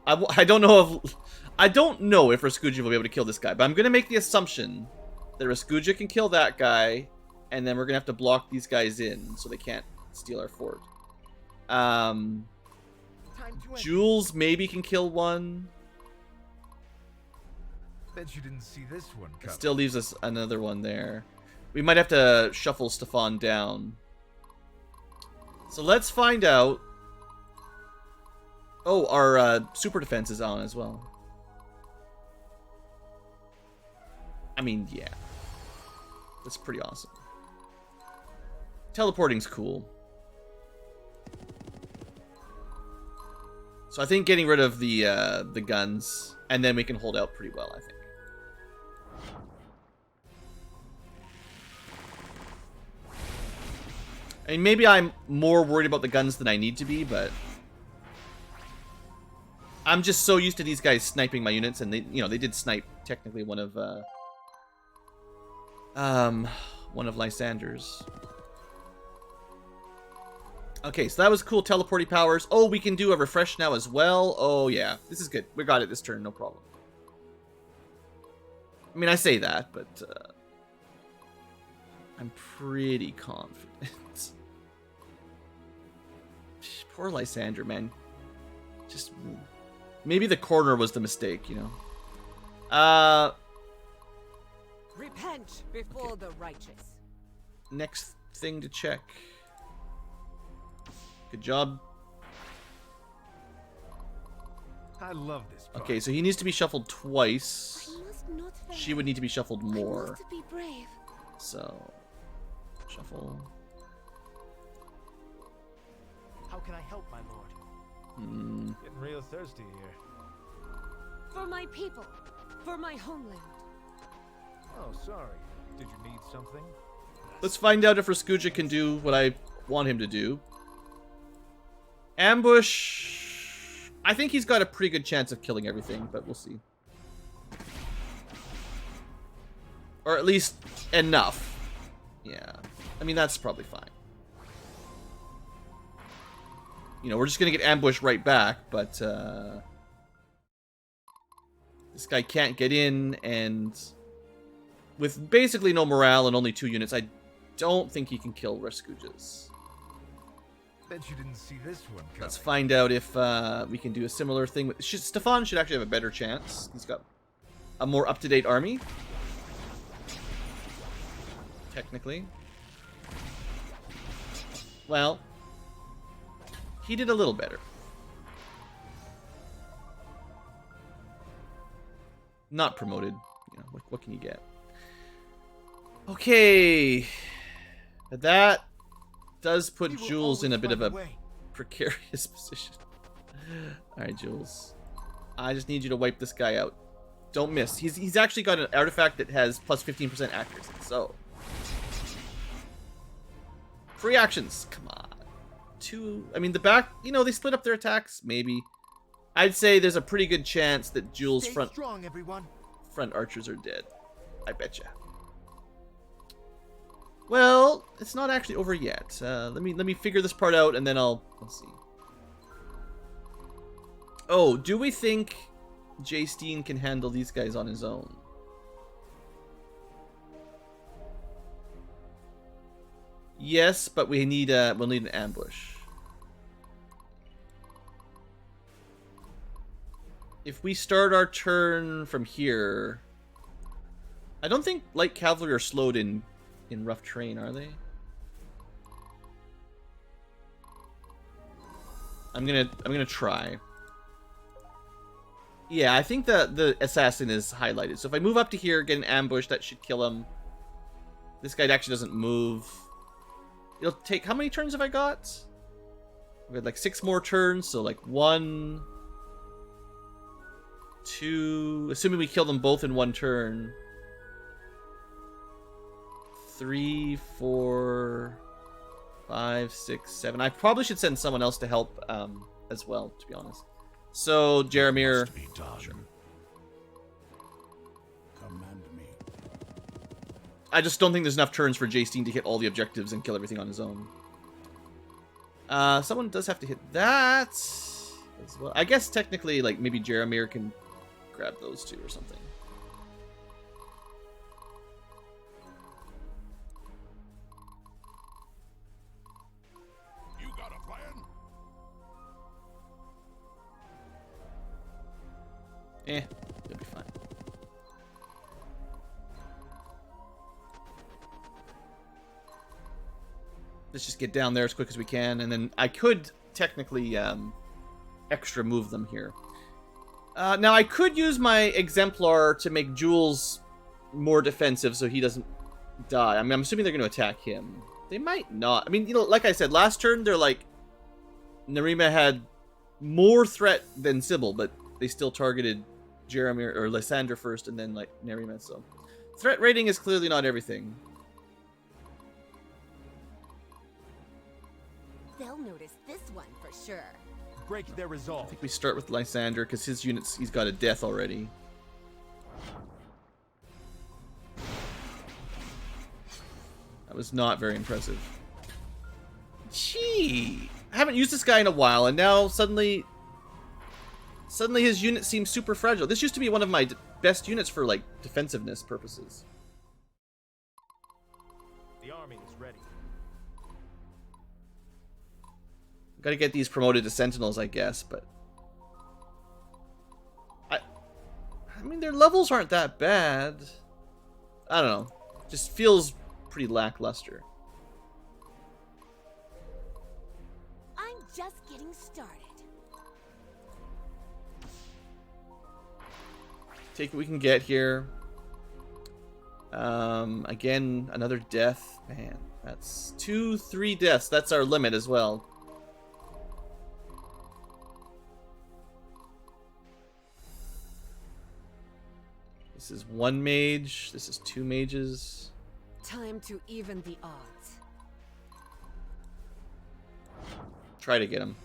I don't know if Raskuja will be able to kill this guy, but I'm gonna make the assumption that Raskuja can kill that guy, and then we're gonna have to block these guys in so they can't steal our fort. Jules maybe can kill one. Bet you didn't see this one It coming. still leaves us another one there. We might have to shuffle Stefan down. So let's find out. Oh, our super defense is on as well. I mean, yeah. That's pretty awesome. Teleporting's cool. So I think getting rid of the guns, and then we can hold out pretty well, I think. I mean, maybe I'm more worried about the guns than I need to be, but I'm just so used to these guys sniping my units, and they did snipe technically one of Lysander's. Okay, so that was cool teleporty powers. Oh, we can do a refresh now as well. Oh, yeah. This is good. We got it this turn, no problem. I mean, I say that, but I'm pretty confident. Poor Lysander, man. Just maybe the corner was the mistake, you know. Repent before the righteous. Next thing to check. Good job. I love this part. Okay, so he needs to be shuffled twice. I must not fail. She would need to be shuffled I more. must be brave. So, shuffle. How can I help, my lord? Getting real thirsty here. For my people. For my homeland. Oh, sorry. Did you need something? Let's find out if Raskuja can do what I want him to do. Ambush. I think he's got a pretty good chance of killing everything, but we'll see. Or at least enough. Yeah. I mean, that's probably fine. You know, we're just going to get ambushed right back, but this guy can't get in, and with basically no morale and only 2 units, I don't think he can kill Raskujas. Bet you didn't see this one coming. Let's find out if we can do a similar thing. Stefan should actually have a better chance. He's got a more up-to-date army. Technically. Well, he did a little better. Not promoted. You know, what can you get? Okay. That does put We will Jules in a always bit of find a way. precarious position. Alright, Jules. I just need you to wipe this guy out. Don't miss. He's actually got an artifact that has plus 15% accuracy, so. Free actions. Come on. I mean, the back, you know, they split up their attacks, maybe. I'd say there's a pretty good chance that Jules' Stay front strong, everyone. archers are dead. I betcha. Well, it's not actually over yet. Let me figure this part out, and then I'll see. Oh, do we think Jay Steen can handle these guys on his own? Yes, but we'll need an ambush. If we start our turn from here, I don't think light cavalry are slowed in rough terrain, are they? I'm gonna try. Yeah, I think the assassin is highlighted. So if I move up to here, get an ambush, that should kill him. This guy actually doesn't move. It'll take, how many turns have I got? We had like 6 more turns, so like 1, 2, assuming we kill them both in 1 turn. 3, 4, 5, 6, 7. I probably should send someone else to help as well, to be honest. So, Yaromir. Must be done. Sure. Command me. I just don't think there's enough turns for Jay Steen to hit all the objectives and kill everything on his own. Someone does have to hit that as well. I guess technically, like, maybe Yaromir can grab those 2 or something. You got a plan? You'll be fine. Let's just get down there as quick as we can, and then I could technically extra move them here. Now, I could use my Exemplar to make Jules more defensive so he doesn't die. I mean, I'm assuming they're going to attack him. They might not. I mean, you know, like I said, last turn, they're like... Nerima had more threat than Sybil, but they still targeted Yaromir or Lysander first, and then, like, Nerima, so... Threat rating is clearly not everything. They'll notice this one for sure. Break their I resolve. think we start with Lysander, because his units, he's got a death already. That was not very impressive. Gee! haven't used this guy in a while, and now suddenly his unit seems super fragile. This used to be one of my best units for, like, defensiveness purposes. The army is ready. Gotta get these promoted to sentinels, I guess, but... I mean, their levels aren't that bad. I don't know. Just feels pretty lackluster. I'm just getting started. Take what we can get here. Again, another death. Man, that's 2-3 deaths. That's our limit as well. This is 1 mage. This is 2 mages. Time to even the odds. Try to get him.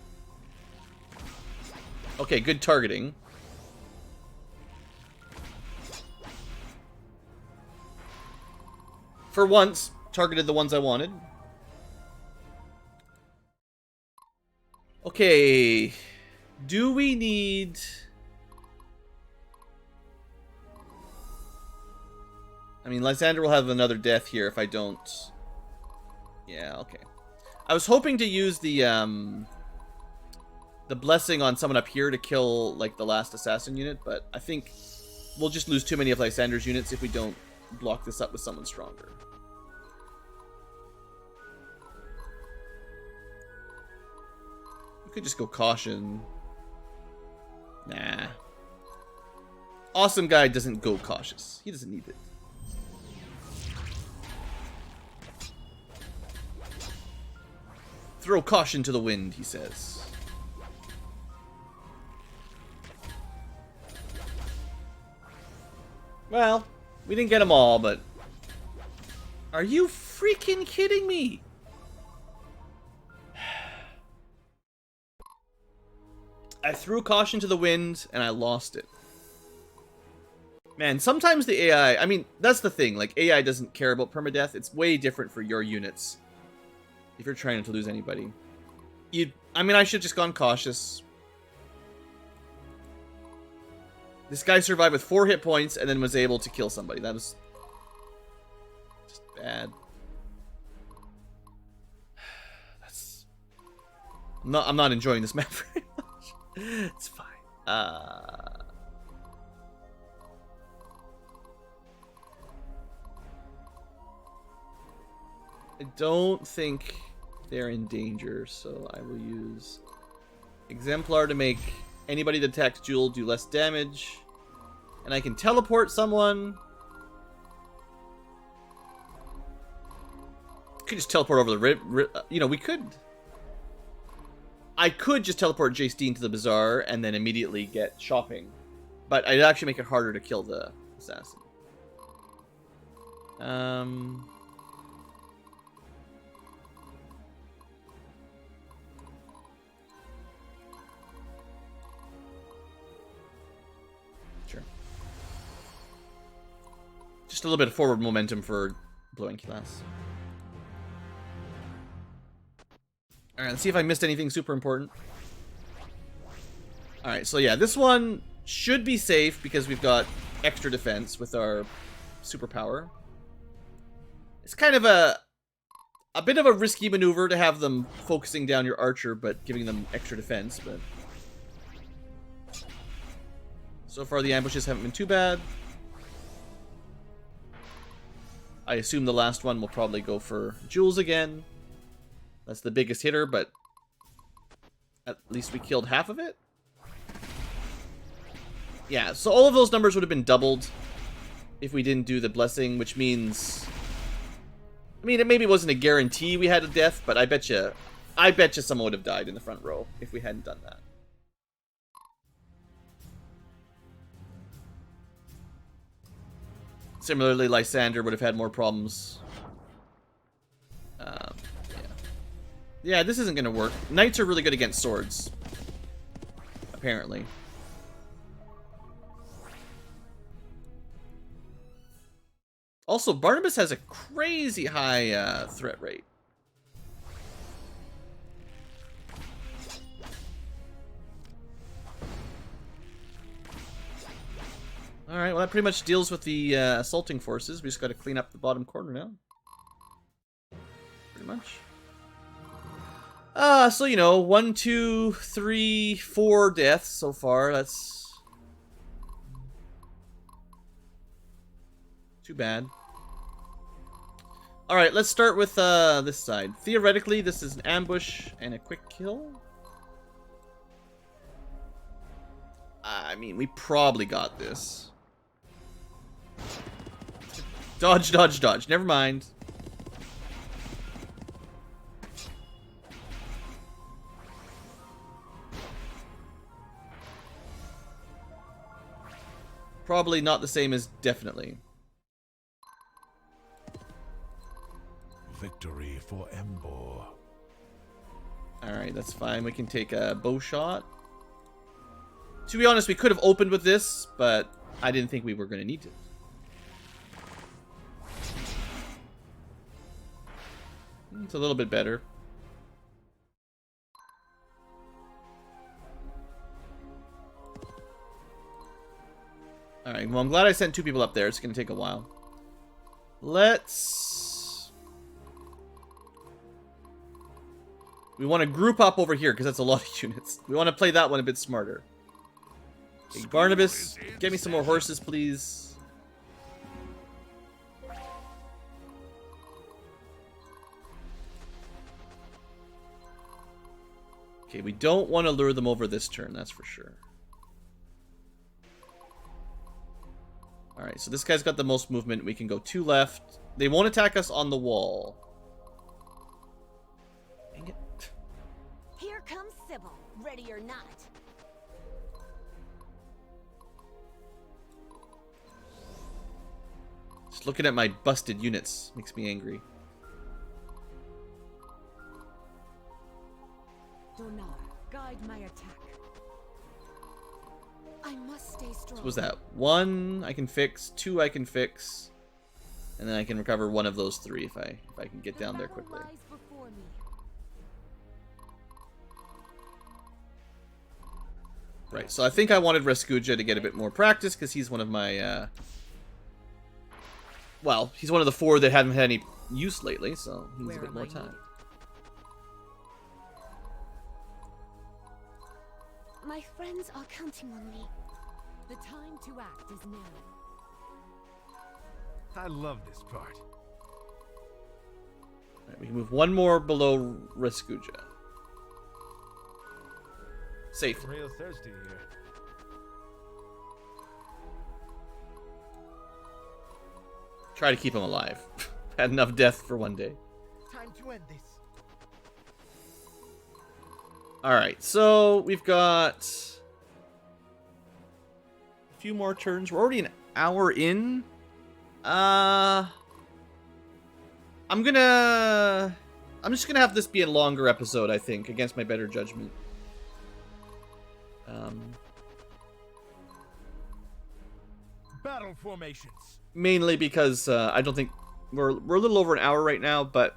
Okay, good targeting. For once, targeted the ones I wanted. Okay. Do we need... I mean, Lysander will have another death here if I don't... Yeah, okay. I was hoping to use the blessing on someone up here to kill, like, the last assassin unit, but I think we'll just lose too many of Lysander's units if we don't block this up with someone stronger. We could just go caution. Nah. Awesome guy doesn't go cautious. He doesn't need it. Throw caution to the wind, he says. Well, we didn't get them all, but... Are you freaking kidding me? I threw caution to the wind, and I lost it. Man, sometimes the AI... I mean, that's the thing. Like, AI doesn't care about permadeath. It's way different for your units. If you're trying to lose anybody. I mean, I should have just gone cautious. This guy survived with 4 hit points and then was able to kill somebody. That was just bad. I'm not enjoying this map very much. It's fine. I don't think they're in danger, so I will use Exemplar to make anybody that attacks Jewel do less damage. And I can teleport someone. Could just teleport over the you know, we could. I could just teleport Jace Dean to the Bazaar and then immediately get shopping. But I'd actually make it harder to kill the assassin. Sure. Just a little bit of forward momentum for Blueankylo. Alright, let's see if I missed anything super important. Alright, so yeah, this one should be safe because we've got extra defense with our superpower. It's kind of a bit of a risky maneuver to have them focusing down your archer, but giving them extra defense, but... So far the ambushes haven't been too bad. I assume the last one will probably go for Jules again. That's the biggest hitter, but at least we killed half of it. Yeah, so all of those numbers would have been doubled if we didn't do the blessing, which means... I mean, it maybe wasn't a guarantee we had a death, but I bet you someone would have died in the front row if we hadn't done that. Similarly, Lysander would have had more problems. Yeah, this isn't going to work. Knights are really good against swords. Apparently. Also, Barnabas has a crazy high threat rate. Alright, well that pretty much deals with the assaulting forces. We just gotta clean up the bottom corner now. Pretty much. So you know, 1, 2, 3, 4 deaths so far. That's too bad. Alright, let's start with this side. Theoretically, this is an ambush and a quick kill. I mean, we probably got this. Dodge, dodge, dodge. Never mind. Probably not the same as definitely. Victory for Embor. Alright, that's fine. We can take a bow shot. To be honest, we could have opened with this, but I didn't think we were going to need to. It's a little bit better. Alright, well I'm glad I sent 2 people up there. It's going to take a while. We want to group up over here, because that's a lot of units. We want to play that one a bit smarter. Hey, Barnabas, get me some more horses, please. Okay, we don't want to lure them over this turn, that's for sure. Alright, so this guy's got the most movement. We can go 2 left. They won't attack us on the wall. Dang it. Here comes Sybil, ready or not. Just looking at my busted units makes me angry. Donar, guide my attack. I must stay strong. So was that 1 I can fix, 2 I can fix, and then I can recover one of those 3 if I can get down there quickly. Lies before me. Right, so I think I wanted Rescuja to get a bit more practice because he's one of my well, he's one of the 4 that haven't had any use lately, so he needs a bit more time. My friends are counting on me. The time to act is now. I love this part. Right, we can move 1 more below Rescuja. Safe. Real thirsty here. Try to keep him alive. Had enough death for one day. Time to end this. Alright, so we've got a few more turns. We're already an hour in. I'm just gonna have this be a longer episode, I think, against my better judgment. Battle formations. Mainly because I don't think we're a little over an hour right now, but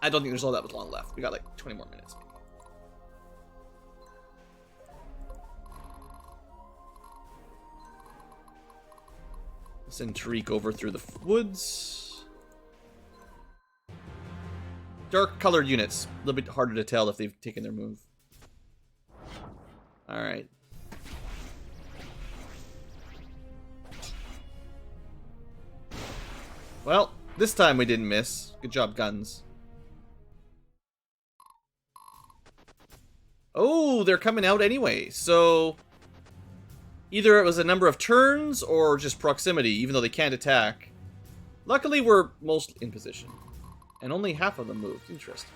I don't think there's all that much long left. We got like 20 more minutes. Send Tariq over through the woods. Dark colored units. A little bit harder to tell if they've taken their move. Alright. Well, this time we didn't miss. Good job, guns. Oh, they're coming out anyway. So either it was a number of turns or just proximity, even though they can't attack. Luckily, we're mostly in position. And only half of them moved. Interesting.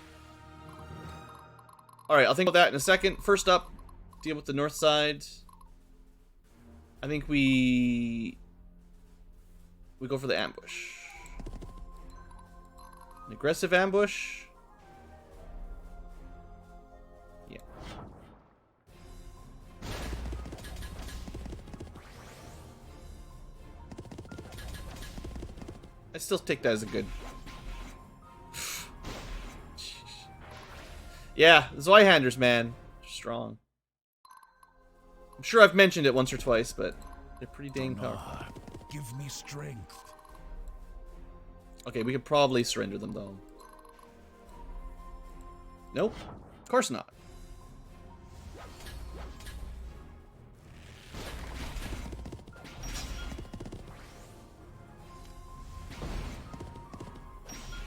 Alright, I'll think about that in a second. First up, deal with the north side. I think we go for the ambush. An aggressive ambush. Yeah. I still take that as a good... Yeah, the Zweihanders, man. Strong. I'm sure I've mentioned it once or twice, but They're pretty dang powerful. Give me strength. Okay, we could probably surrender them, though. Nope. Of course not.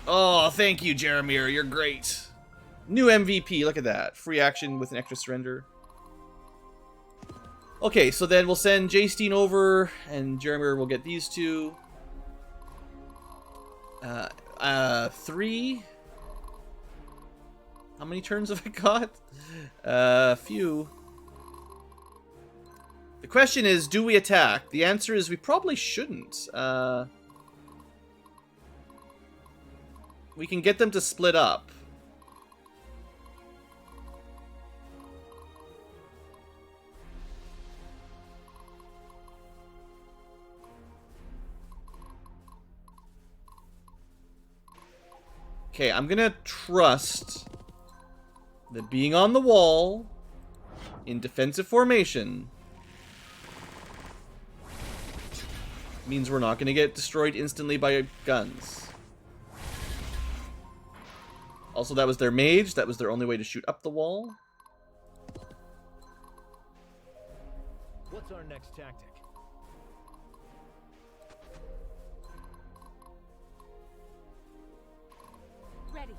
Oh, thank you, Yaromir. You're great. New MVP. Look at that. Free action with an extra surrender. Okay, so then we'll send Jastein over, and Yaromir will get these two. 3. How many turns have I got? A few. The question is, do we attack? The answer is we probably shouldn't. We can get them to split up. Okay, I'm gonna trust that being on the wall in defensive formation means we're not gonna get destroyed instantly by guns. Also, that was their mage. That was their only way to shoot up the wall. What's our next tactic? Ready.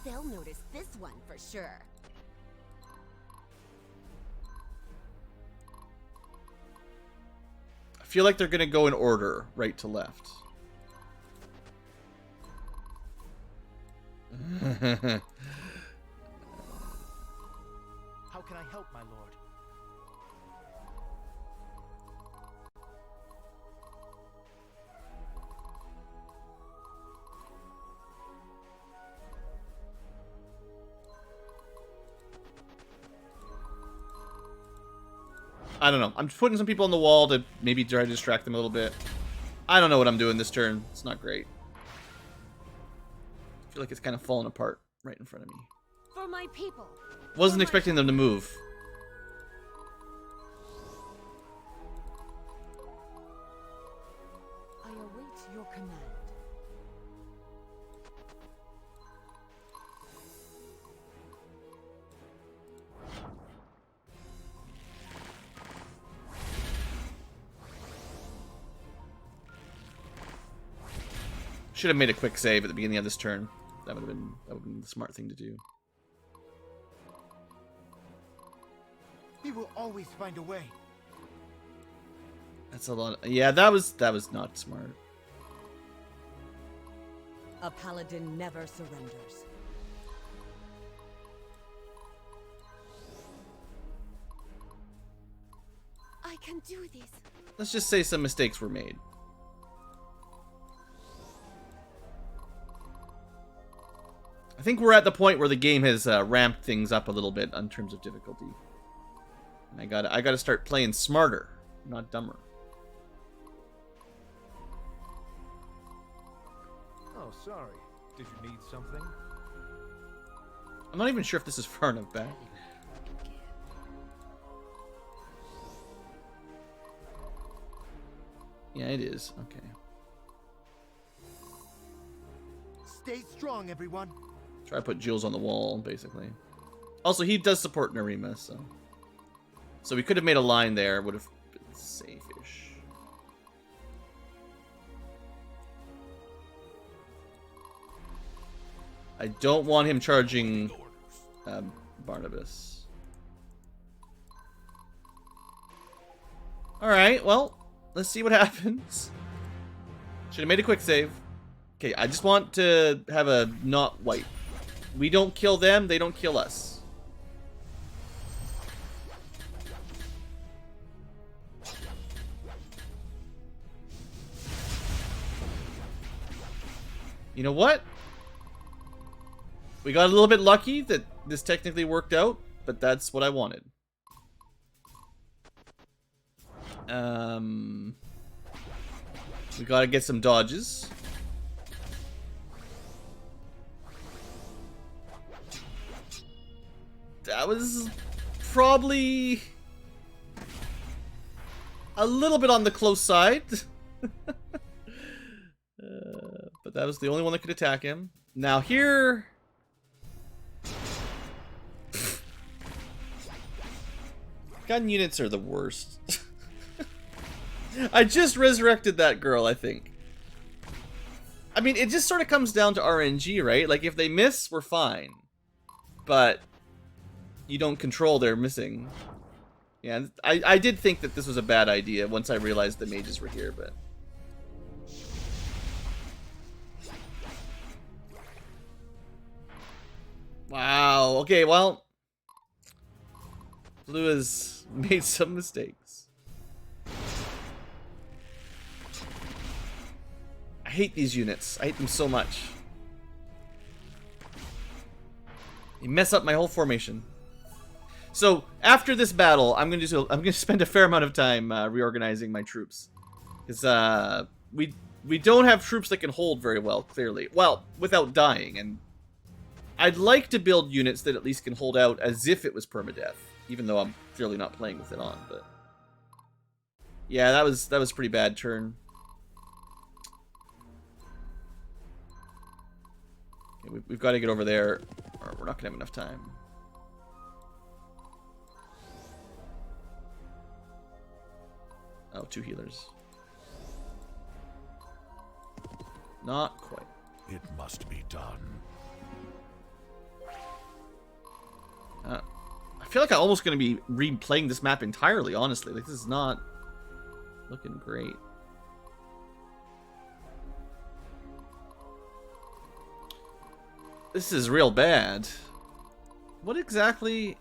They'll notice this one for sure. I feel like they're gonna go in order, right to left. How can I help, my lord? I don't know. I'm putting some people on the wall to maybe try to distract them a little bit. I don't know what I'm doing this turn. It's not great. I feel like it's kind of falling apart right in front of me. For my people. Wasn't expecting them to move. I await your command. Should have made a quick save at the beginning of this turn. That would have been the smart thing to do. We will always find a way. That's a lot. Yeah, that was not smart. A paladin never surrenders. I can do this. Let's just say some mistakes were made. I think we're at the point where the game has ramped things up a little bit in terms of difficulty. And I gotta start playing smarter, not dumber. Oh, sorry. Did you need something? I'm not even sure if this is far enough back. Yeah, it is. Okay. Stay strong, everyone. Try to put Jules on the wall, basically. Also, he does support Narima, so we could have made a line there. Would have been safe-ish. I don't want him charging Barnabas. Alright, well, let's see what happens. Should have made a quick save. Okay, I just want to have a not wipe. We don't kill them, they don't kill us. You know what? We got a little bit lucky that this technically worked out, but that's what I wanted. We gotta get some dodges. That was probably a little bit on the close side. But that was the only one that could attack him. Now here... Gun units are the worst. I just resurrected that girl, I think. I mean, it just sort of comes down to RNG, right? Like, if they miss, we're fine. But you don't control their missing. Yeah, I did think that this was a bad idea once I realized the mages were here, but... Wow, okay, well... Blue has made some mistakes. I hate these units. I hate them so much. They mess up my whole formation. So after this battle, I'm gonna spend a fair amount of time reorganizing my troops, because we don't have troops that can hold very well. Clearly, well, without dying, and I'd like to build units that at least can hold out as if it was permadeath, even though I'm clearly not playing with it on. But yeah, that was a pretty bad turn. Okay, we've got to get over there, or we're not gonna have enough time. Oh, 2 healers. Not quite. It must be done. I feel like I'm almost going to be replaying this map entirely, honestly. Like, this is not looking great. This is real bad. What exactly...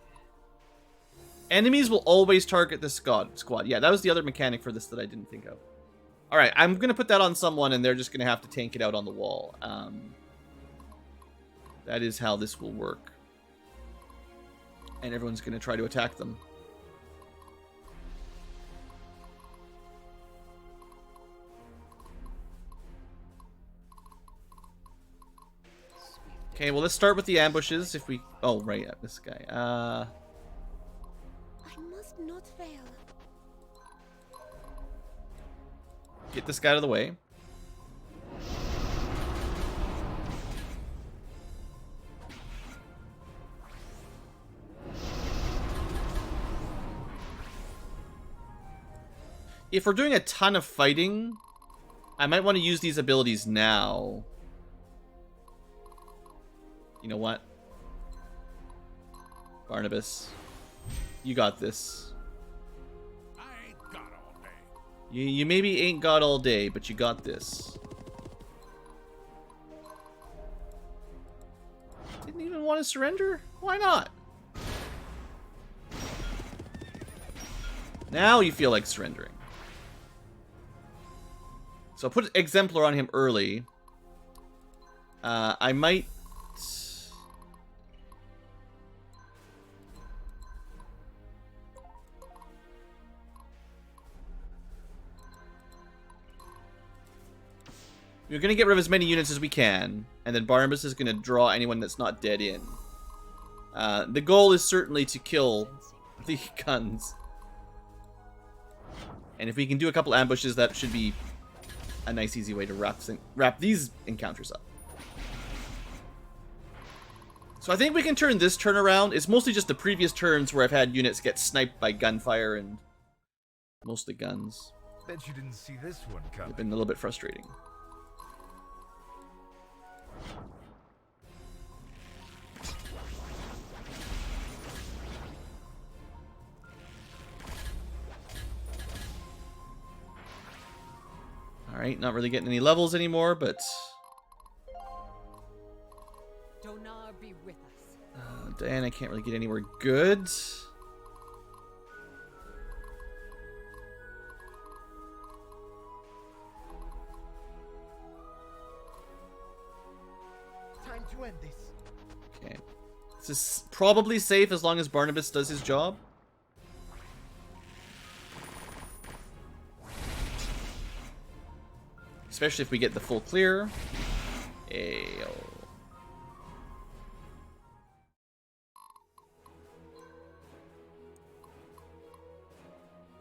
Enemies will always target the squad. Yeah, that was the other mechanic for this that I didn't think of. Alright, I'm going to put that on someone, and they're just going to have to tank it out on the wall. That is how this will work. And everyone's going to try to attack them. Okay, well, let's start with the ambushes. If we... Oh, right, yeah, this guy. I must not fail. Get this guy out of the way. If we're doing a ton of fighting, I might want to use these abilities now. You know what? Barnabas, you got this. I ain't got all day. You maybe ain't got all day, but you got this. Didn't even want to surrender? Why not? Now you feel like surrendering. So I'll put Exemplar on him early. I might... We're going to get rid of as many units as we can, and then Barnabas is going to draw anyone that's not dead in. The goal is certainly to kill the guns. And if we can do a couple ambushes, that should be a nice, easy way to wrap these encounters up. So I think we can turn this turn around. It's mostly just the previous turns where I've had units get sniped by gunfire and mostly guns. Bet you didn't see this one It's coming. been a little bit frustrating. Alright, not really getting any levels anymore, but... Donar be with us. Diana can't really get anywhere good. Time to end this. Okay. This is probably safe as long as Barnabas does his job. Especially if we get the full clear. Ayo.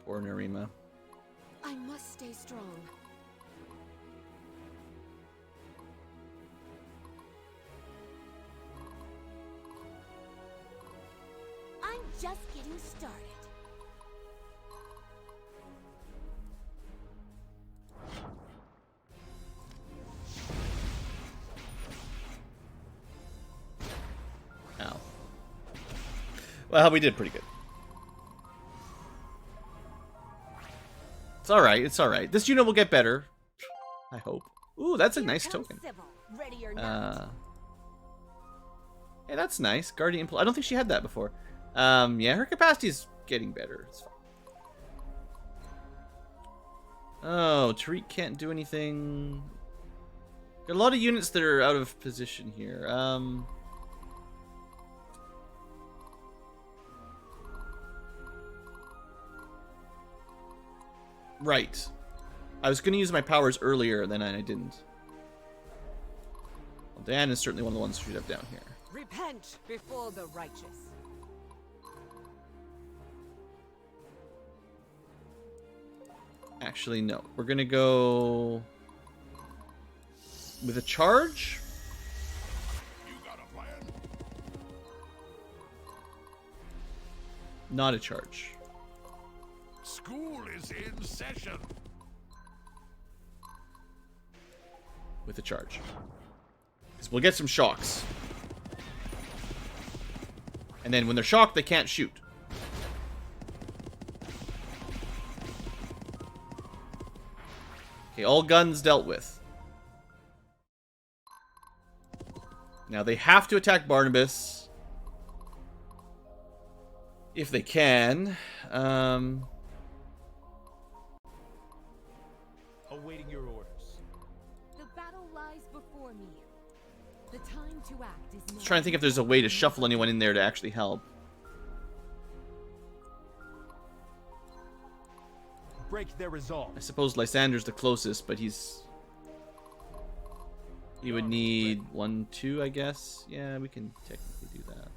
Poor Narima. I must stay strong. I'm just getting started. Ow. Well, we did pretty good. It's alright, it's alright. This unit will get better. I hope. Ooh, that's a nice token. Ready or not. Hey, that's nice. Guardian I don't think she had that before. Yeah, her capacity's getting better. It's fine. Oh, Tariq can't do anything. Got a lot of units that are out of position here. Right. I was going to use my powers earlier, then I didn't. Well, Dan is certainly one of the ones who should have down here. Repent before the righteous. Actually, no. We're going to go with a charge. You got a plan? Not a charge. School is in session. With a charge. Because we'll get some shocks. And then when they're shocked, they can't shoot. Okay, all guns dealt with. Now they have to attack Barnabas. If they can. Awaiting your orders. The battle lies before me. The time to act is now. Let's try and think if there's a way to shuffle anyone in there to actually help. Break their resolve. I suppose Lysander's the closest, but he would need 1, 2, I guess. Yeah, we can technically do that.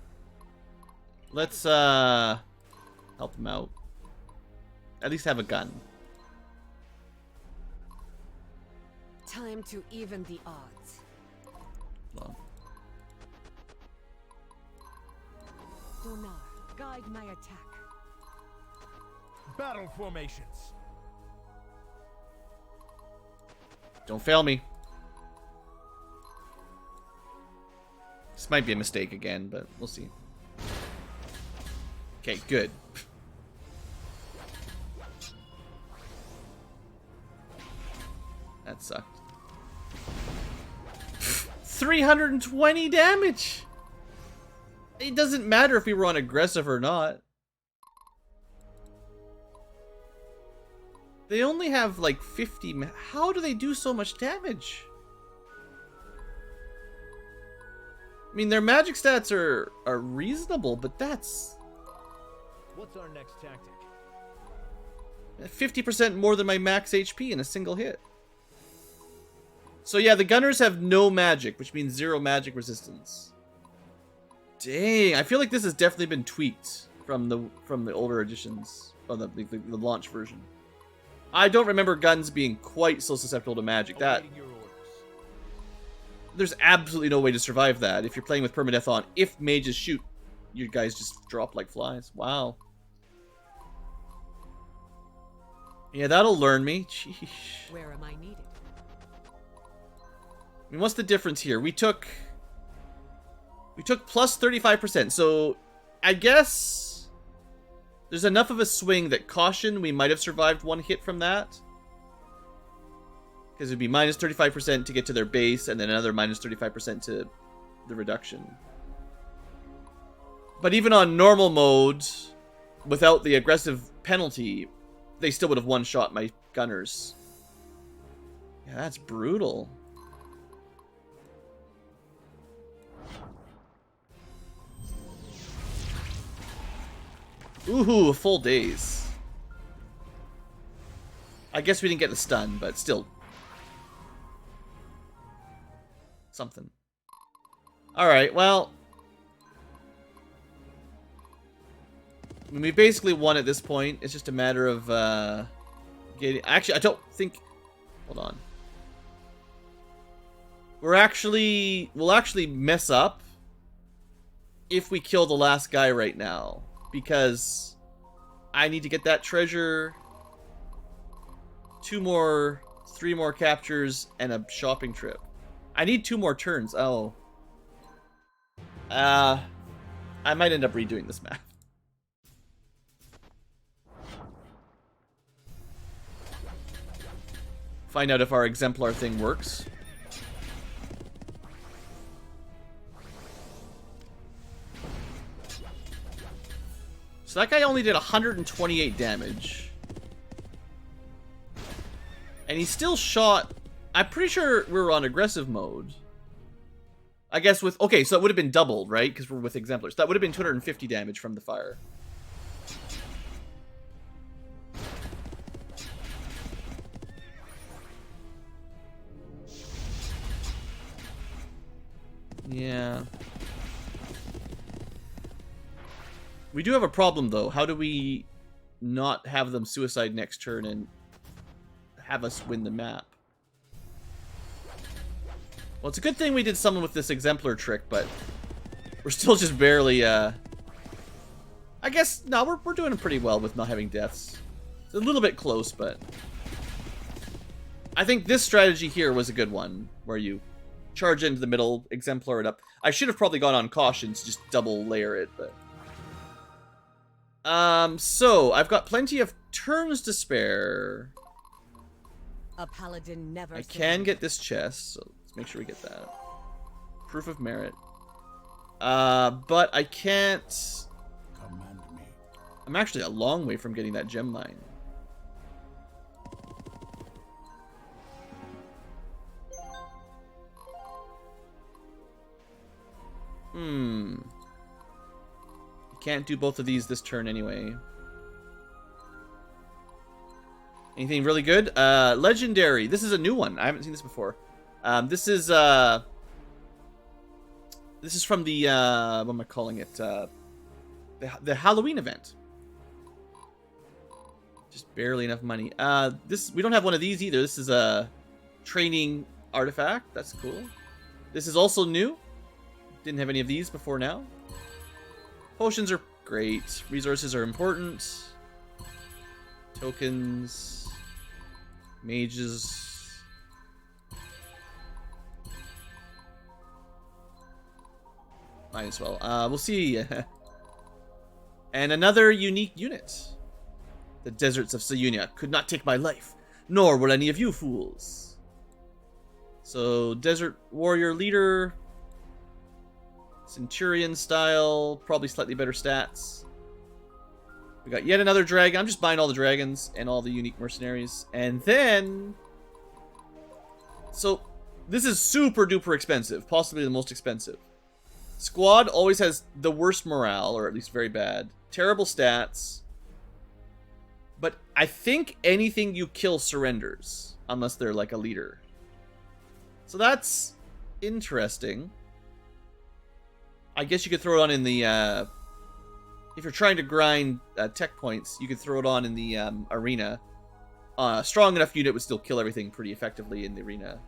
Let's help him out. At least have a gun. Time to even the odds. Well, Donar, guide my attack. Battle formations. don't fail me. This might be a mistake again, but we'll see. Okay, good. That sucked. 320 damage! It doesn't matter if we were on aggressive or not. They only have like 50. How do they do so much damage? I mean, their magic stats are reasonable, but that's What's our next tactic? 50% more than my max HP in a single hit. So yeah, the gunners have no magic, which means 0 magic resistance. Dang, I feel like this has definitely been tweaked from the older editions, or the launch version. I don't remember guns being quite so susceptible to magic. Awaiting your orders. There's absolutely no way to survive that if you're playing with permadeath on. If mages shoot, you guys just drop like flies. Wow. Yeah, that'll learn me. Sheesh. Where am I needed? I mean, what's the difference here? We took plus 35%, so I guess there's enough of a swing that caution, we might have survived 1 hit from that. Because it'd be minus 35% to get to their base, and then another minus 35% to the reduction. But even on normal mode, without the aggressive penalty, they still would have one-shot my gunners. Yeah, that's brutal. Ooh, full days. I guess we didn't get the stun, but still. something. Alright, well. I mean, we basically won at this point. It's just a matter of getting... Actually, I don't think... Hold on. We'll actually mess up if we kill the last guy right now. Because I need to get that treasure, 3 more captures, and a shopping trip. I need 2 more turns. Oh. I might end up redoing this map. Find out if our exemplar thing works. So that guy only did 128 damage. And he still shot... I'm pretty sure we were on aggressive mode. I guess with... Okay, so it would have been doubled, right? Because we're with exemplars. That would have been 250 damage from the fire. Yeah. We do have a problem, though. How do we not have them suicide next turn and have us win the map? Well, it's a good thing we did someone with this exemplar trick, but we're still just barely, I guess, no, we're doing pretty well with not having deaths. It's a little bit close, but I think this strategy here was a good one, where you charge into the middle, exemplar it up. I should have probably gone on caution to just double layer it, but... So, I've got plenty of turns to spare. A paladin never I can get this chest, so let's make sure we get that. Proof of merit. But I can't... Command me. I'm actually a long way from getting that gem mine. Can't do both of these this turn anyway. Anything really good? Legendary. This is a new one. I haven't seen this before. This is from the what am I calling it? The Halloween event. Just barely enough money. We don't have one of these either. This is a training artifact. That's cool. This is also new. Didn't have any of these before now. Potions are great. Resources are important. Tokens. Mages. Might as well. We'll see. And another unique unit. The deserts of Sayunia could not take my life, nor will any of you fools. So, Desert Warrior Leader... Centurion style, probably slightly better stats. We got yet another dragon. I'm just buying all the dragons and all the unique mercenaries. And then... So, this is super duper expensive. Possibly the most expensive. Squad always has the worst morale, or at least very bad. Terrible stats. But I think anything you kill surrenders. Unless they're like a leader. So that's interesting. I guess you could throw it on in the, if you're trying to grind tech points, you could throw it on in the arena. A strong enough unit would still kill everything pretty effectively in the arena.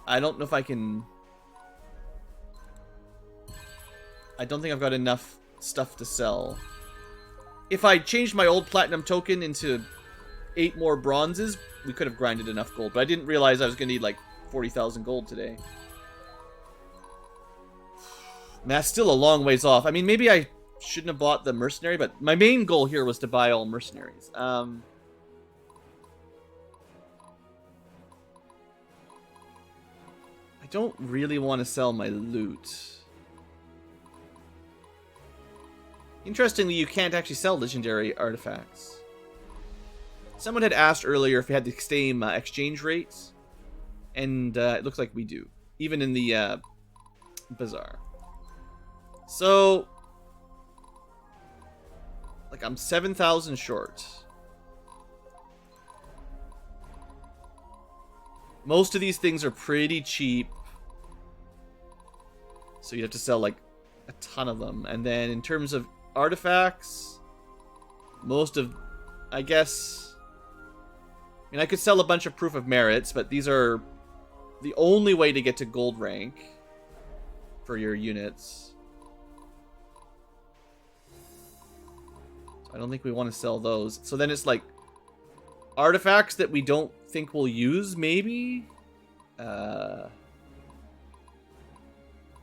I don't know if I can... I don't think I've got enough stuff to sell. If I changed my old platinum token into 8 more bronzes, we could have grinded enough gold. But I didn't realize I was going to need like 40,000 gold today. And that's still a long ways off. I mean, maybe I shouldn't have bought the mercenary, but my main goal here was to buy all mercenaries. I don't really want to sell my loot. Interestingly, you can't actually sell legendary artifacts. Someone had asked earlier if we had the same exchange rates, and it looks like we do, even in the Bazaar. So, like, I'm 7,000 short. Most of these things are pretty cheap. So you'd have to sell like a ton of them. And then in terms of artifacts, most of, I guess, I mean, I could sell a bunch of proof of merits, but these are the only way to get to gold rank for your units. So I don't think we want to sell those. So then it's like artifacts that we don't think we'll use, maybe?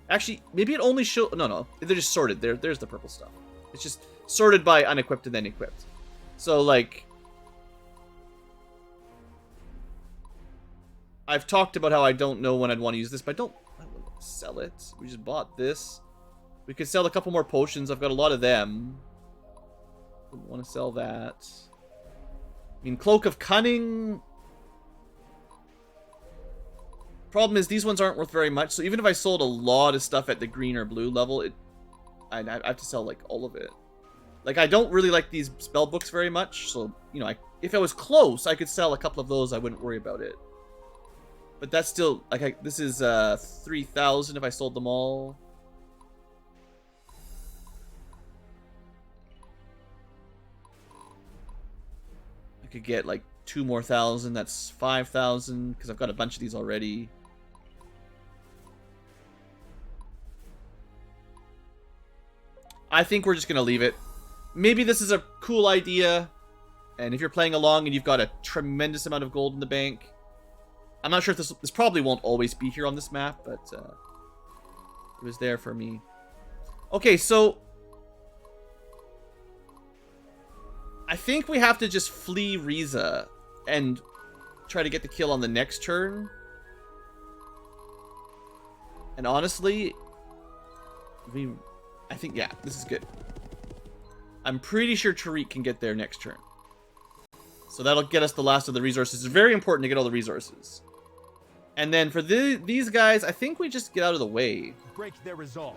Actually, maybe it only show... No. They're just sorted. There's the purple stuff. It's just sorted by unequipped and then equipped. So, like... I've talked about how I don't know when I'd want to use this, but I don't want to sell it. We just bought this. We could sell a couple more potions. I've got a lot of them. Wouldn't want to sell that. I mean, Cloak of Cunning... Problem is, these ones aren't worth very much, so even if I sold a lot of stuff at the green or blue level, I have to sell, like, all of it. Like, I don't really like these spell books very much, so, you know, if I was close, I could sell a couple of those, I wouldn't worry about it. But that's still, like, this is 3,000 if I sold them all. I could get, like, 2 more thousand, that's 5,000, because I've got a bunch of these already. I think we're just going to leave it. Maybe this is a cool idea, and if you're playing along and you've got a tremendous amount of gold in the bank, I'm not sure if this probably won't always be here on this map, but it was there for me. Okay, so I think we have to just flee Riza and try to get the kill on the next turn. And honestly, I think, yeah, this is good. I'm pretty sure Tariq can get there next turn. So that'll get us the last of the resources. It's very important to get all the resources. And then for these guys, I think we just get out of the way. Break their resolve.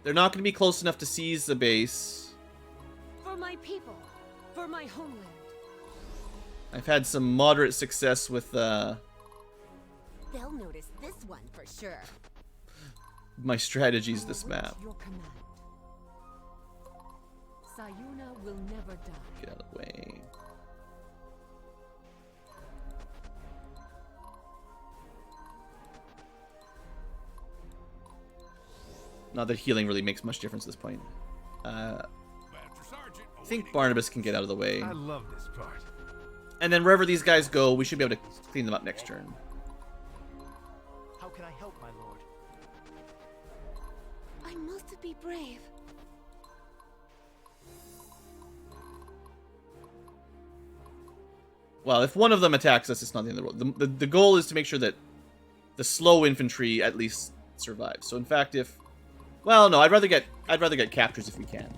They're not going to be close enough to seize the base. For my people, for my homeland. I've had some moderate success with They'll notice this one for sure. my strategies this map. Your command. Sayuna will never die. Get out of the way. Not that healing really makes much difference at this point. I think Barnabas can get out of the way. I love this part. And then wherever these guys go, we should be able to clean them up next turn. How can I help, my lord? I must be brave. Well, if one of them attacks us, it's not the end of the world. The goal is to make sure that the slow infantry at least survives. So in fact, if... Well, no, I'd rather get captures if we can.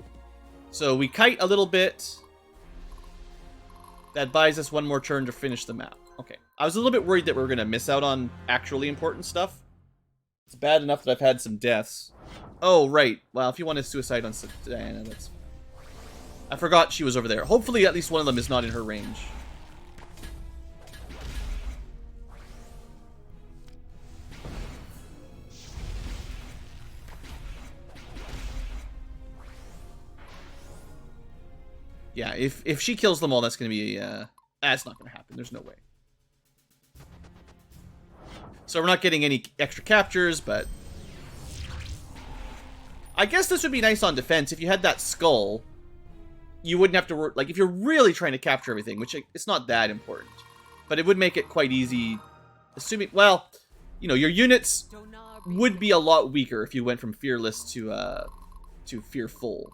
So we kite a little bit. That buys us one more turn to finish the map. Okay. I was a little bit worried that we were going to miss out on actually important stuff. It's bad enough that I've had some deaths. Oh, right. Well, if you want to suicide on Diana, that's... I forgot she was over there. Hopefully at least one of them is not in her range. Yeah, if she kills them all, that's going to be... that's not going to happen. There's no way. So we're not getting any extra captures, but... I guess this would be nice on defense. If you had that skull, you wouldn't have to work... Like, if you're really trying to capture everything, which it's not that important. But it would make it quite easy, assuming... Well, you know, your units would be a lot weaker if you went from fearless to fearful.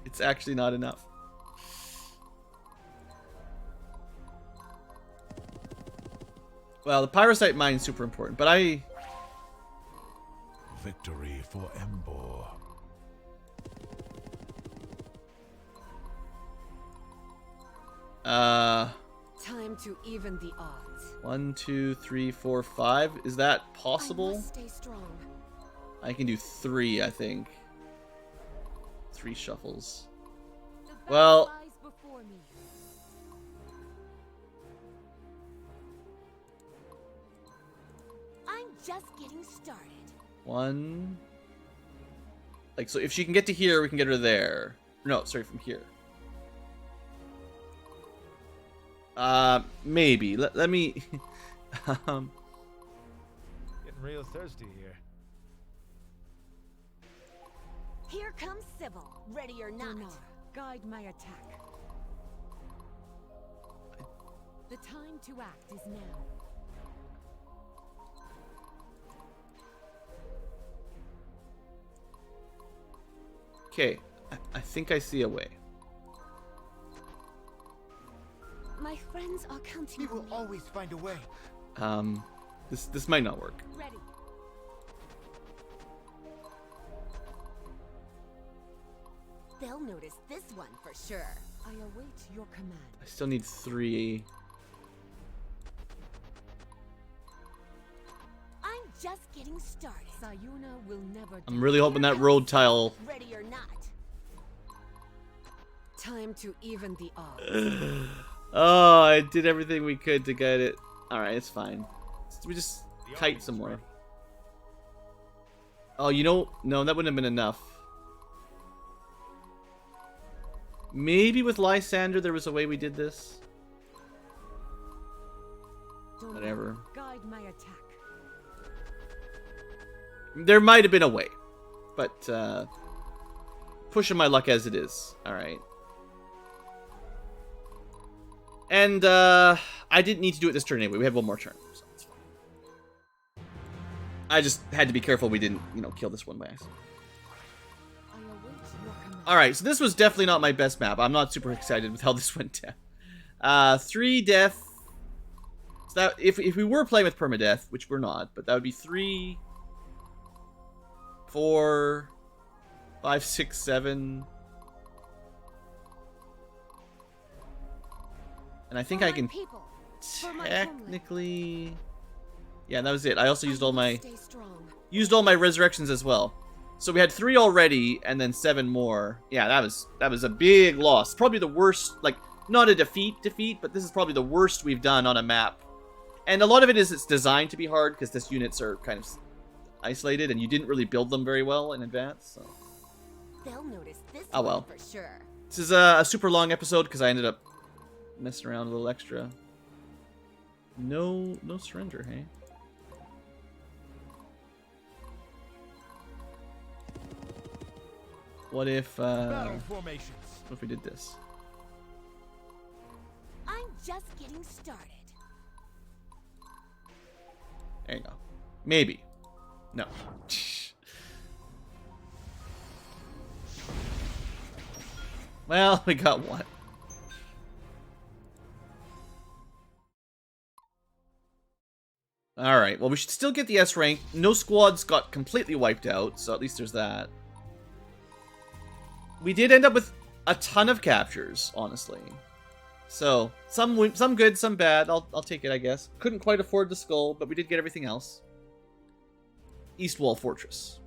It's actually not enough. Well, the pyrosite mine is super important, but I... Victory for Embor. Time to even the odds. 1, 2, 3, 4, 5. Is that I possible? must stay strong. I can do 3, I think. 3 shuffles. The battle Well... lies before me. just getting started. 1. Like, so if she can get to here, we can get her there. No, sorry, from here. Maybe. Let me... Getting real thirsty here. Here comes Sybil, ready or not. Bazaar, guide my attack. The time to act is now. Okay, I think I see a way. My friends are counting We on will me. always find a way. This might not work. Ready. They'll notice this one for sure. I await your command. I still need 3. I'm just getting started. Sayuna will never I'm really hoping that road tile... Ready or not. Time to even the odds. Oh, I did everything we could to get it. Alright, it's fine. We just kite some more. Oh, you know... No, that wouldn't have been enough. Maybe with Lysander there was a way we did this. Whatever. Guide my attack. There might have been a way. But, pushing my luck as it is. Alright. And, I didn't need to do it this turn anyway. We have one more turn. So it's fine. I just had to be careful we didn't, you know, kill this one by accident. I await your command. Alright, so this was definitely not my best map. I'm not super excited with how this went down. 3 death. So that, if we were playing with permadeath, which we're not, but that would be 3, 4, 5, 6, 7. And I think For I my can people, for my homeland. technically... Yeah, that was it. I also used all my... Stay strong. Used all my resurrections as well. So we had 3 already, and then 7 more. Yeah, that was a big loss. Probably the worst, like, not a defeat, but this is probably the worst we've done on a map. And a lot of it is it's designed to be hard, because this units are kind of isolated, and you didn't really build them very well in advance, so... They'll notice this Oh, one well. for sure. This is a super long episode, because I ended up messing around a little extra. No surrender, hey? What if Battle formations. what if we did this? I'm just getting started. There you go. Maybe. No. Well, we got one. Alright, well we should still get the S rank. No squads got completely wiped out, so at least there's that. We did end up with a ton of captures, honestly. So, some good, some bad. I'll take it, I guess. Couldn't quite afford the skull, but we did get everything else. East Wall Fortress.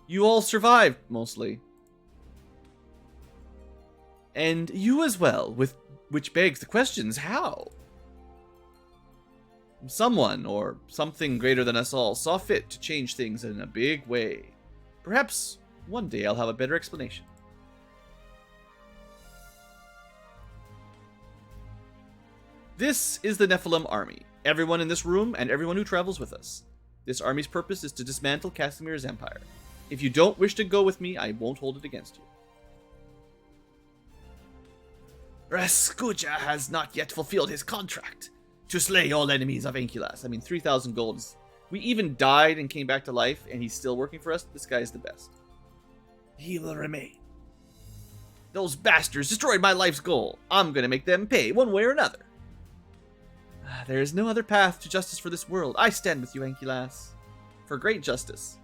You all survived, mostly. And you as well, which begs the questions, how? Someone, or something greater than us all, saw fit to change things in a big way. Perhaps one day I'll have a better explanation. This is the Nephilim army. Everyone in this room and everyone who travels with us. This army's purpose is to dismantle Casimir's empire. If you don't wish to go with me, I won't hold it against you. Raskuja has not yet fulfilled his contract to slay all enemies of Ankylas. I mean, 3,000 gold. We even died and came back to life, and he's still working for us. This guy is the best. He will remain. Those bastards destroyed my life's goal. I'm gonna make them pay one way or another. There is no other path to justice for this world. I stand with you, Ankylas. For great justice.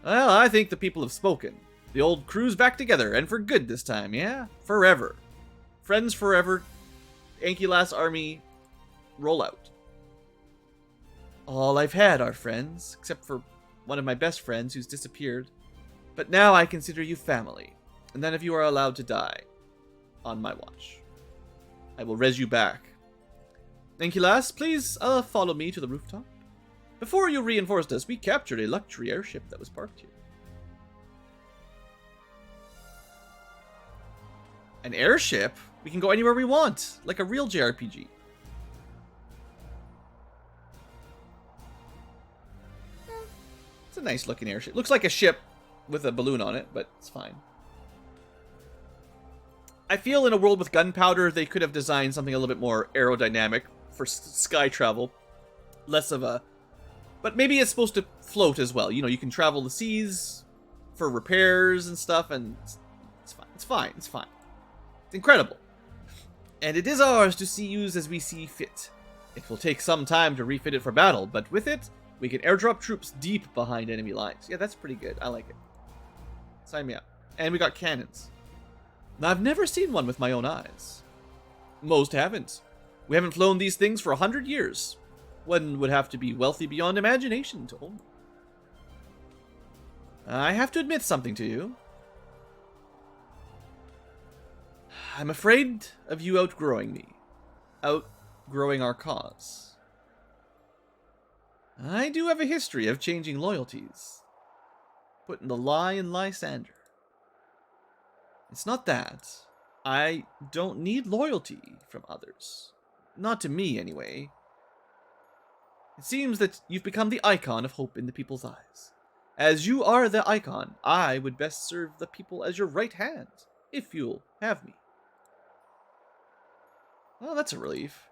Well, I think the people have spoken. The old crew's back together, and for good this time, yeah? Forever. Friends forever. Ankylas army, roll out. All I've had are friends, except for one of my best friends who's disappeared. But now I consider you family, and none of you are allowed to die on my watch. I will res you back. Ankylas, please follow me to the rooftop. Before you reinforced us, we captured a luxury airship that was parked here. An airship? We can go anywhere we want, like a real JRPG. It's a nice looking airship. Looks like a ship with a balloon on it, but it's fine. I feel in a world with gunpowder, they could have designed something a little bit more aerodynamic for sky travel. Less of a... But maybe it's supposed to float as well. You know, you can travel the seas for repairs and stuff, and it's fine. It's fine. It's fine. It's incredible. And it is ours to use as we see fit. It will take some time to refit it for battle, but with it, we can airdrop troops deep behind enemy lines. Yeah, that's pretty good. I like it. Sign me up. And we got cannons. Now, I've never seen one with my own eyes. Most haven't. We haven't flown these things for 100 years. One would have to be wealthy beyond imagination to own them. I have to admit something to you. I'm afraid of you outgrowing me. Outgrowing our cause. I do have a history of changing loyalties. Putting the lie in Lysander. It's not that. I don't need loyalty from others. Not to me, anyway. It seems that you've become the icon of hope in the people's eyes. As you are the icon, I would best serve the people as your right hand, if you'll have me. Well, that's a relief.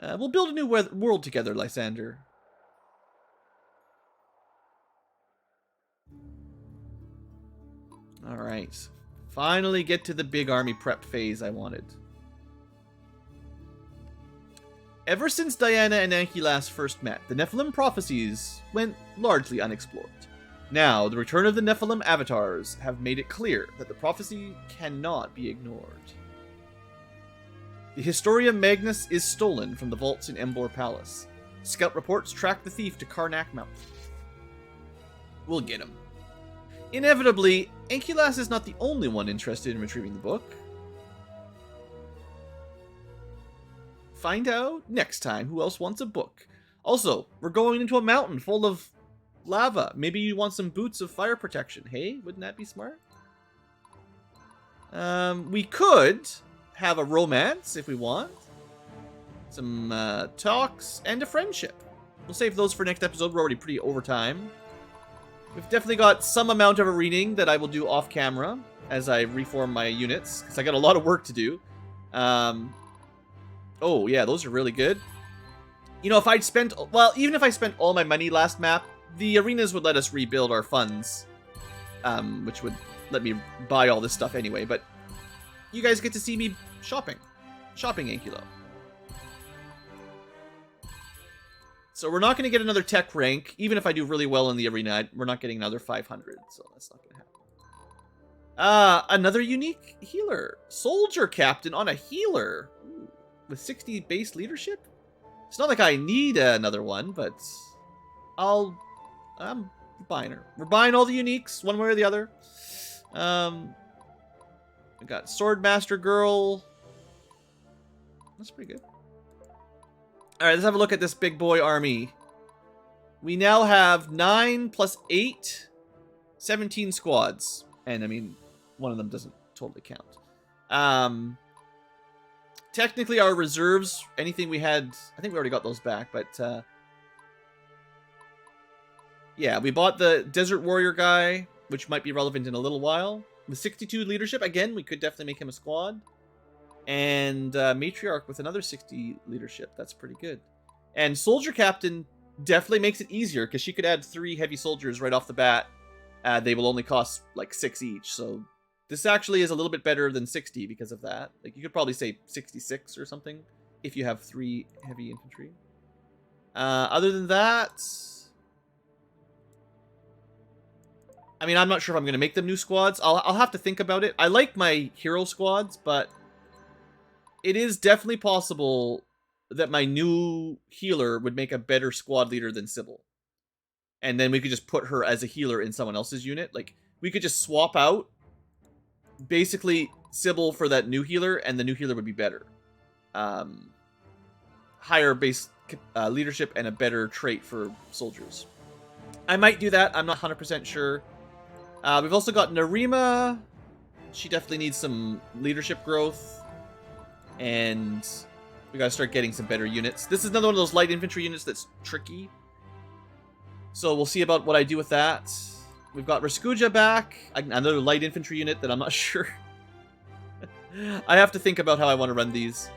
We'll build a new world together, Lysander. Alright. Finally get to the big army prep phase I wanted. Ever since Diana and Ankylas first met, the Nephilim prophecies went largely unexplored. Now, the return of the Nephilim avatars have made it clear that the prophecy cannot be ignored. The Historia Magnus is stolen from the vaults in Embor Palace. Scout reports track the thief to Karnak Mountain. We'll get him. Inevitably, Ankylas is not the only one interested in retrieving the book. Find out next time who else wants a book. Also, we're going into a mountain full of lava. Maybe you want some boots of fire protection. Hey, wouldn't that be smart? We could have a romance if we want. Some talks and a friendship. We'll save those for next episode. We're already pretty over time. We've definitely got some amount of arenaing that I will do off camera as I reform my units, because I got a lot of work to do. Oh, yeah, those are really good. You know, if I'd spent... Well, even if I spent all my money last map, the arenas would let us rebuild our funds, which would let me buy all this stuff anyway, but you guys get to see me shopping. Shopping Ankylo. So we're not going to get another tech rank. Even if I do really well in the arena, we're not getting another 500. So that's not going to happen. Another unique healer. Soldier captain on a healer. Ooh, with 60 base leadership? It's not like I need another one, but I'm buying her. We're buying all the uniques, one way or the other. We got Swordmaster Girl. That's pretty good. Alright, let's have a look at this big boy army. We now have 9 plus 8, 17 squads. And, I mean, one of them doesn't totally count. Technically, our reserves, anything we had... I think we already got those back, but... yeah, we bought the Desert Warrior guy, which might be relevant in a little while. With 62 leadership, again, we could definitely make him a squad. And Matriarch with another 60 leadership. That's pretty good. And Soldier Captain definitely makes it easier, because she could add 3 heavy soldiers right off the bat. They will only cost like 6 each. So this actually is a little bit better than 60 because of that. Like, you could probably say 66 or something if you have 3 heavy infantry. Other than that... I mean, I'm not sure if I'm going to make them new squads. I'll have to think about it. I like my hero squads, but... it is definitely possible that my new healer would make a better squad leader than Sybil. And then we could just put her as a healer in someone else's unit. Like, we could just swap out, basically, Sybil for that new healer, and the new healer would be better. Higher base leadership and a better trait for soldiers. I might do that. I'm not 100% sure. We've also got Narima. She definitely needs some leadership growth. And we gotta start getting some better units. This is another one of those light infantry units that's tricky. So we'll see about what I do with that. We've got Raskuja back. Another light infantry unit that I'm not sure. I have to think about how I want to run these.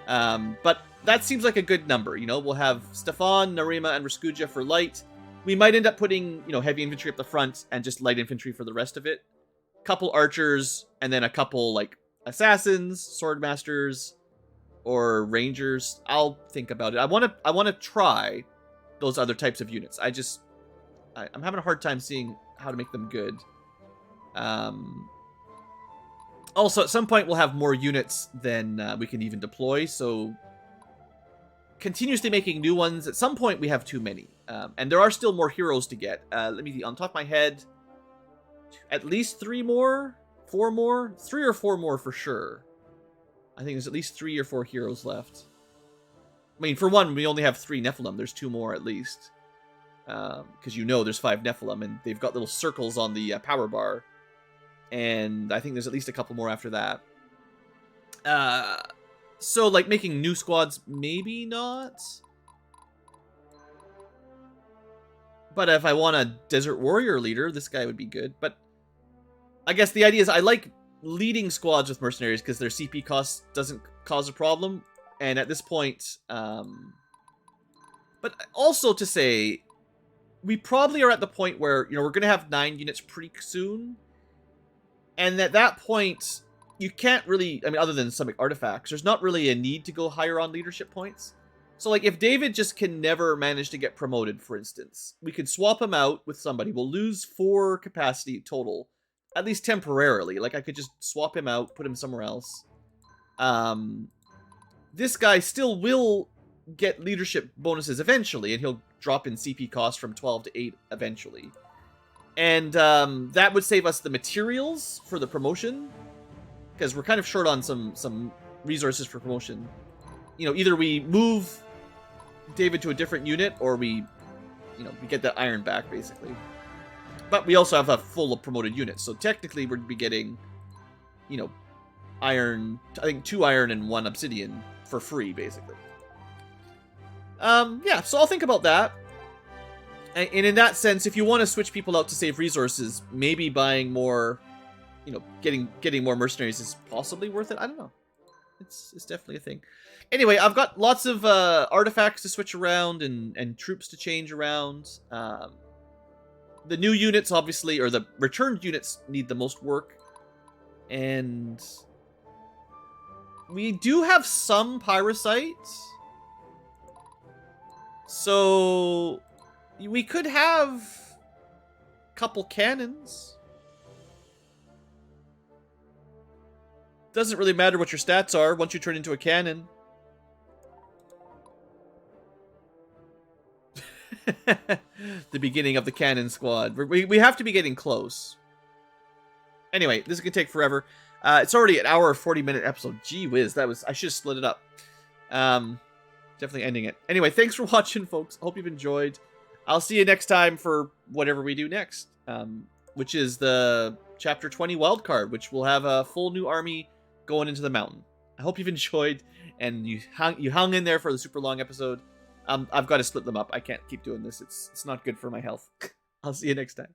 But that seems like a good number, you know? We'll have Stefan, Narima, and Raskuja for light. We might end up putting, you know, heavy infantry up the front and just light infantry for the rest of it. Couple archers, and then a couple, like, assassins, swordmasters, or rangers. I'll think about it. I want to try those other types of units. I'm having a hard time seeing how to make them good. Also, at some point, we'll have more units than we can even deploy, so continuously making new ones. At some point, we have too many. And there are still more heroes to get. Let me see, on top of my head, at least 3 more? 4 more? 3 or 4 more for sure. I think there's at least 3 or 4 heroes left. I mean, for one, we only have 3 Nephilim. There's 2 more at least. Because you know there's 5 Nephilim, and they've got little circles on the power bar. And I think there's at least a couple more after that. So, like, making new squads, maybe not. But if I want a Desert Warrior leader, this guy would be good. But I guess the idea is I like leading squads with mercenaries because their CP cost doesn't cause a problem. And at this point, but also to say, we probably are at the point where, you know, we're going to have 9 units pretty soon. And at that point, you can't really, I mean, other than some artifacts, there's not really a need to go higher on leadership points. So, like, if David just can never manage to get promoted, for instance, we could swap him out with somebody. We'll lose 4 capacity total, at least temporarily. Like, I could just swap him out, put him somewhere else. This guy still will get leadership bonuses eventually, and he'll drop in CP cost from 12 to 8 eventually. And that would save us the materials for the promotion, because we're kind of short on some resources for promotion. You know, either we move David to a different unit, or we get that iron back, basically. But we also have a full of promoted units, so technically we'd be getting, you know, iron, I think 2 iron and 1 obsidian for free, basically. Yeah, so I'll think about that. And in that sense, if you want to switch people out to save resources, maybe buying more, you know, getting more mercenaries is possibly worth it. I don't know. It's definitely a thing. Anyway, I've got lots of artifacts to switch around and troops to change around. The new units, obviously, or the returned units, need the most work. And we do have some pyrosites. So we could have a couple cannons. Doesn't really matter what your stats are once you turn into a cannon. The beginning of the cannon squad. We have to be getting close. Anyway, this is going to take forever. It's already an hour 40-minute episode. Gee whiz, I should have split it up. Definitely ending it. Anyway, thanks for watching, folks. Hope you've enjoyed. I'll see you next time for whatever we do next. Which is the Chapter 20 wildcard, which will have a full new army going into the mountain. I hope you've enjoyed, and you hung in there for the super long episode. I've got to split them up. I can't keep doing this. It's not good for my health. I'll see you next time.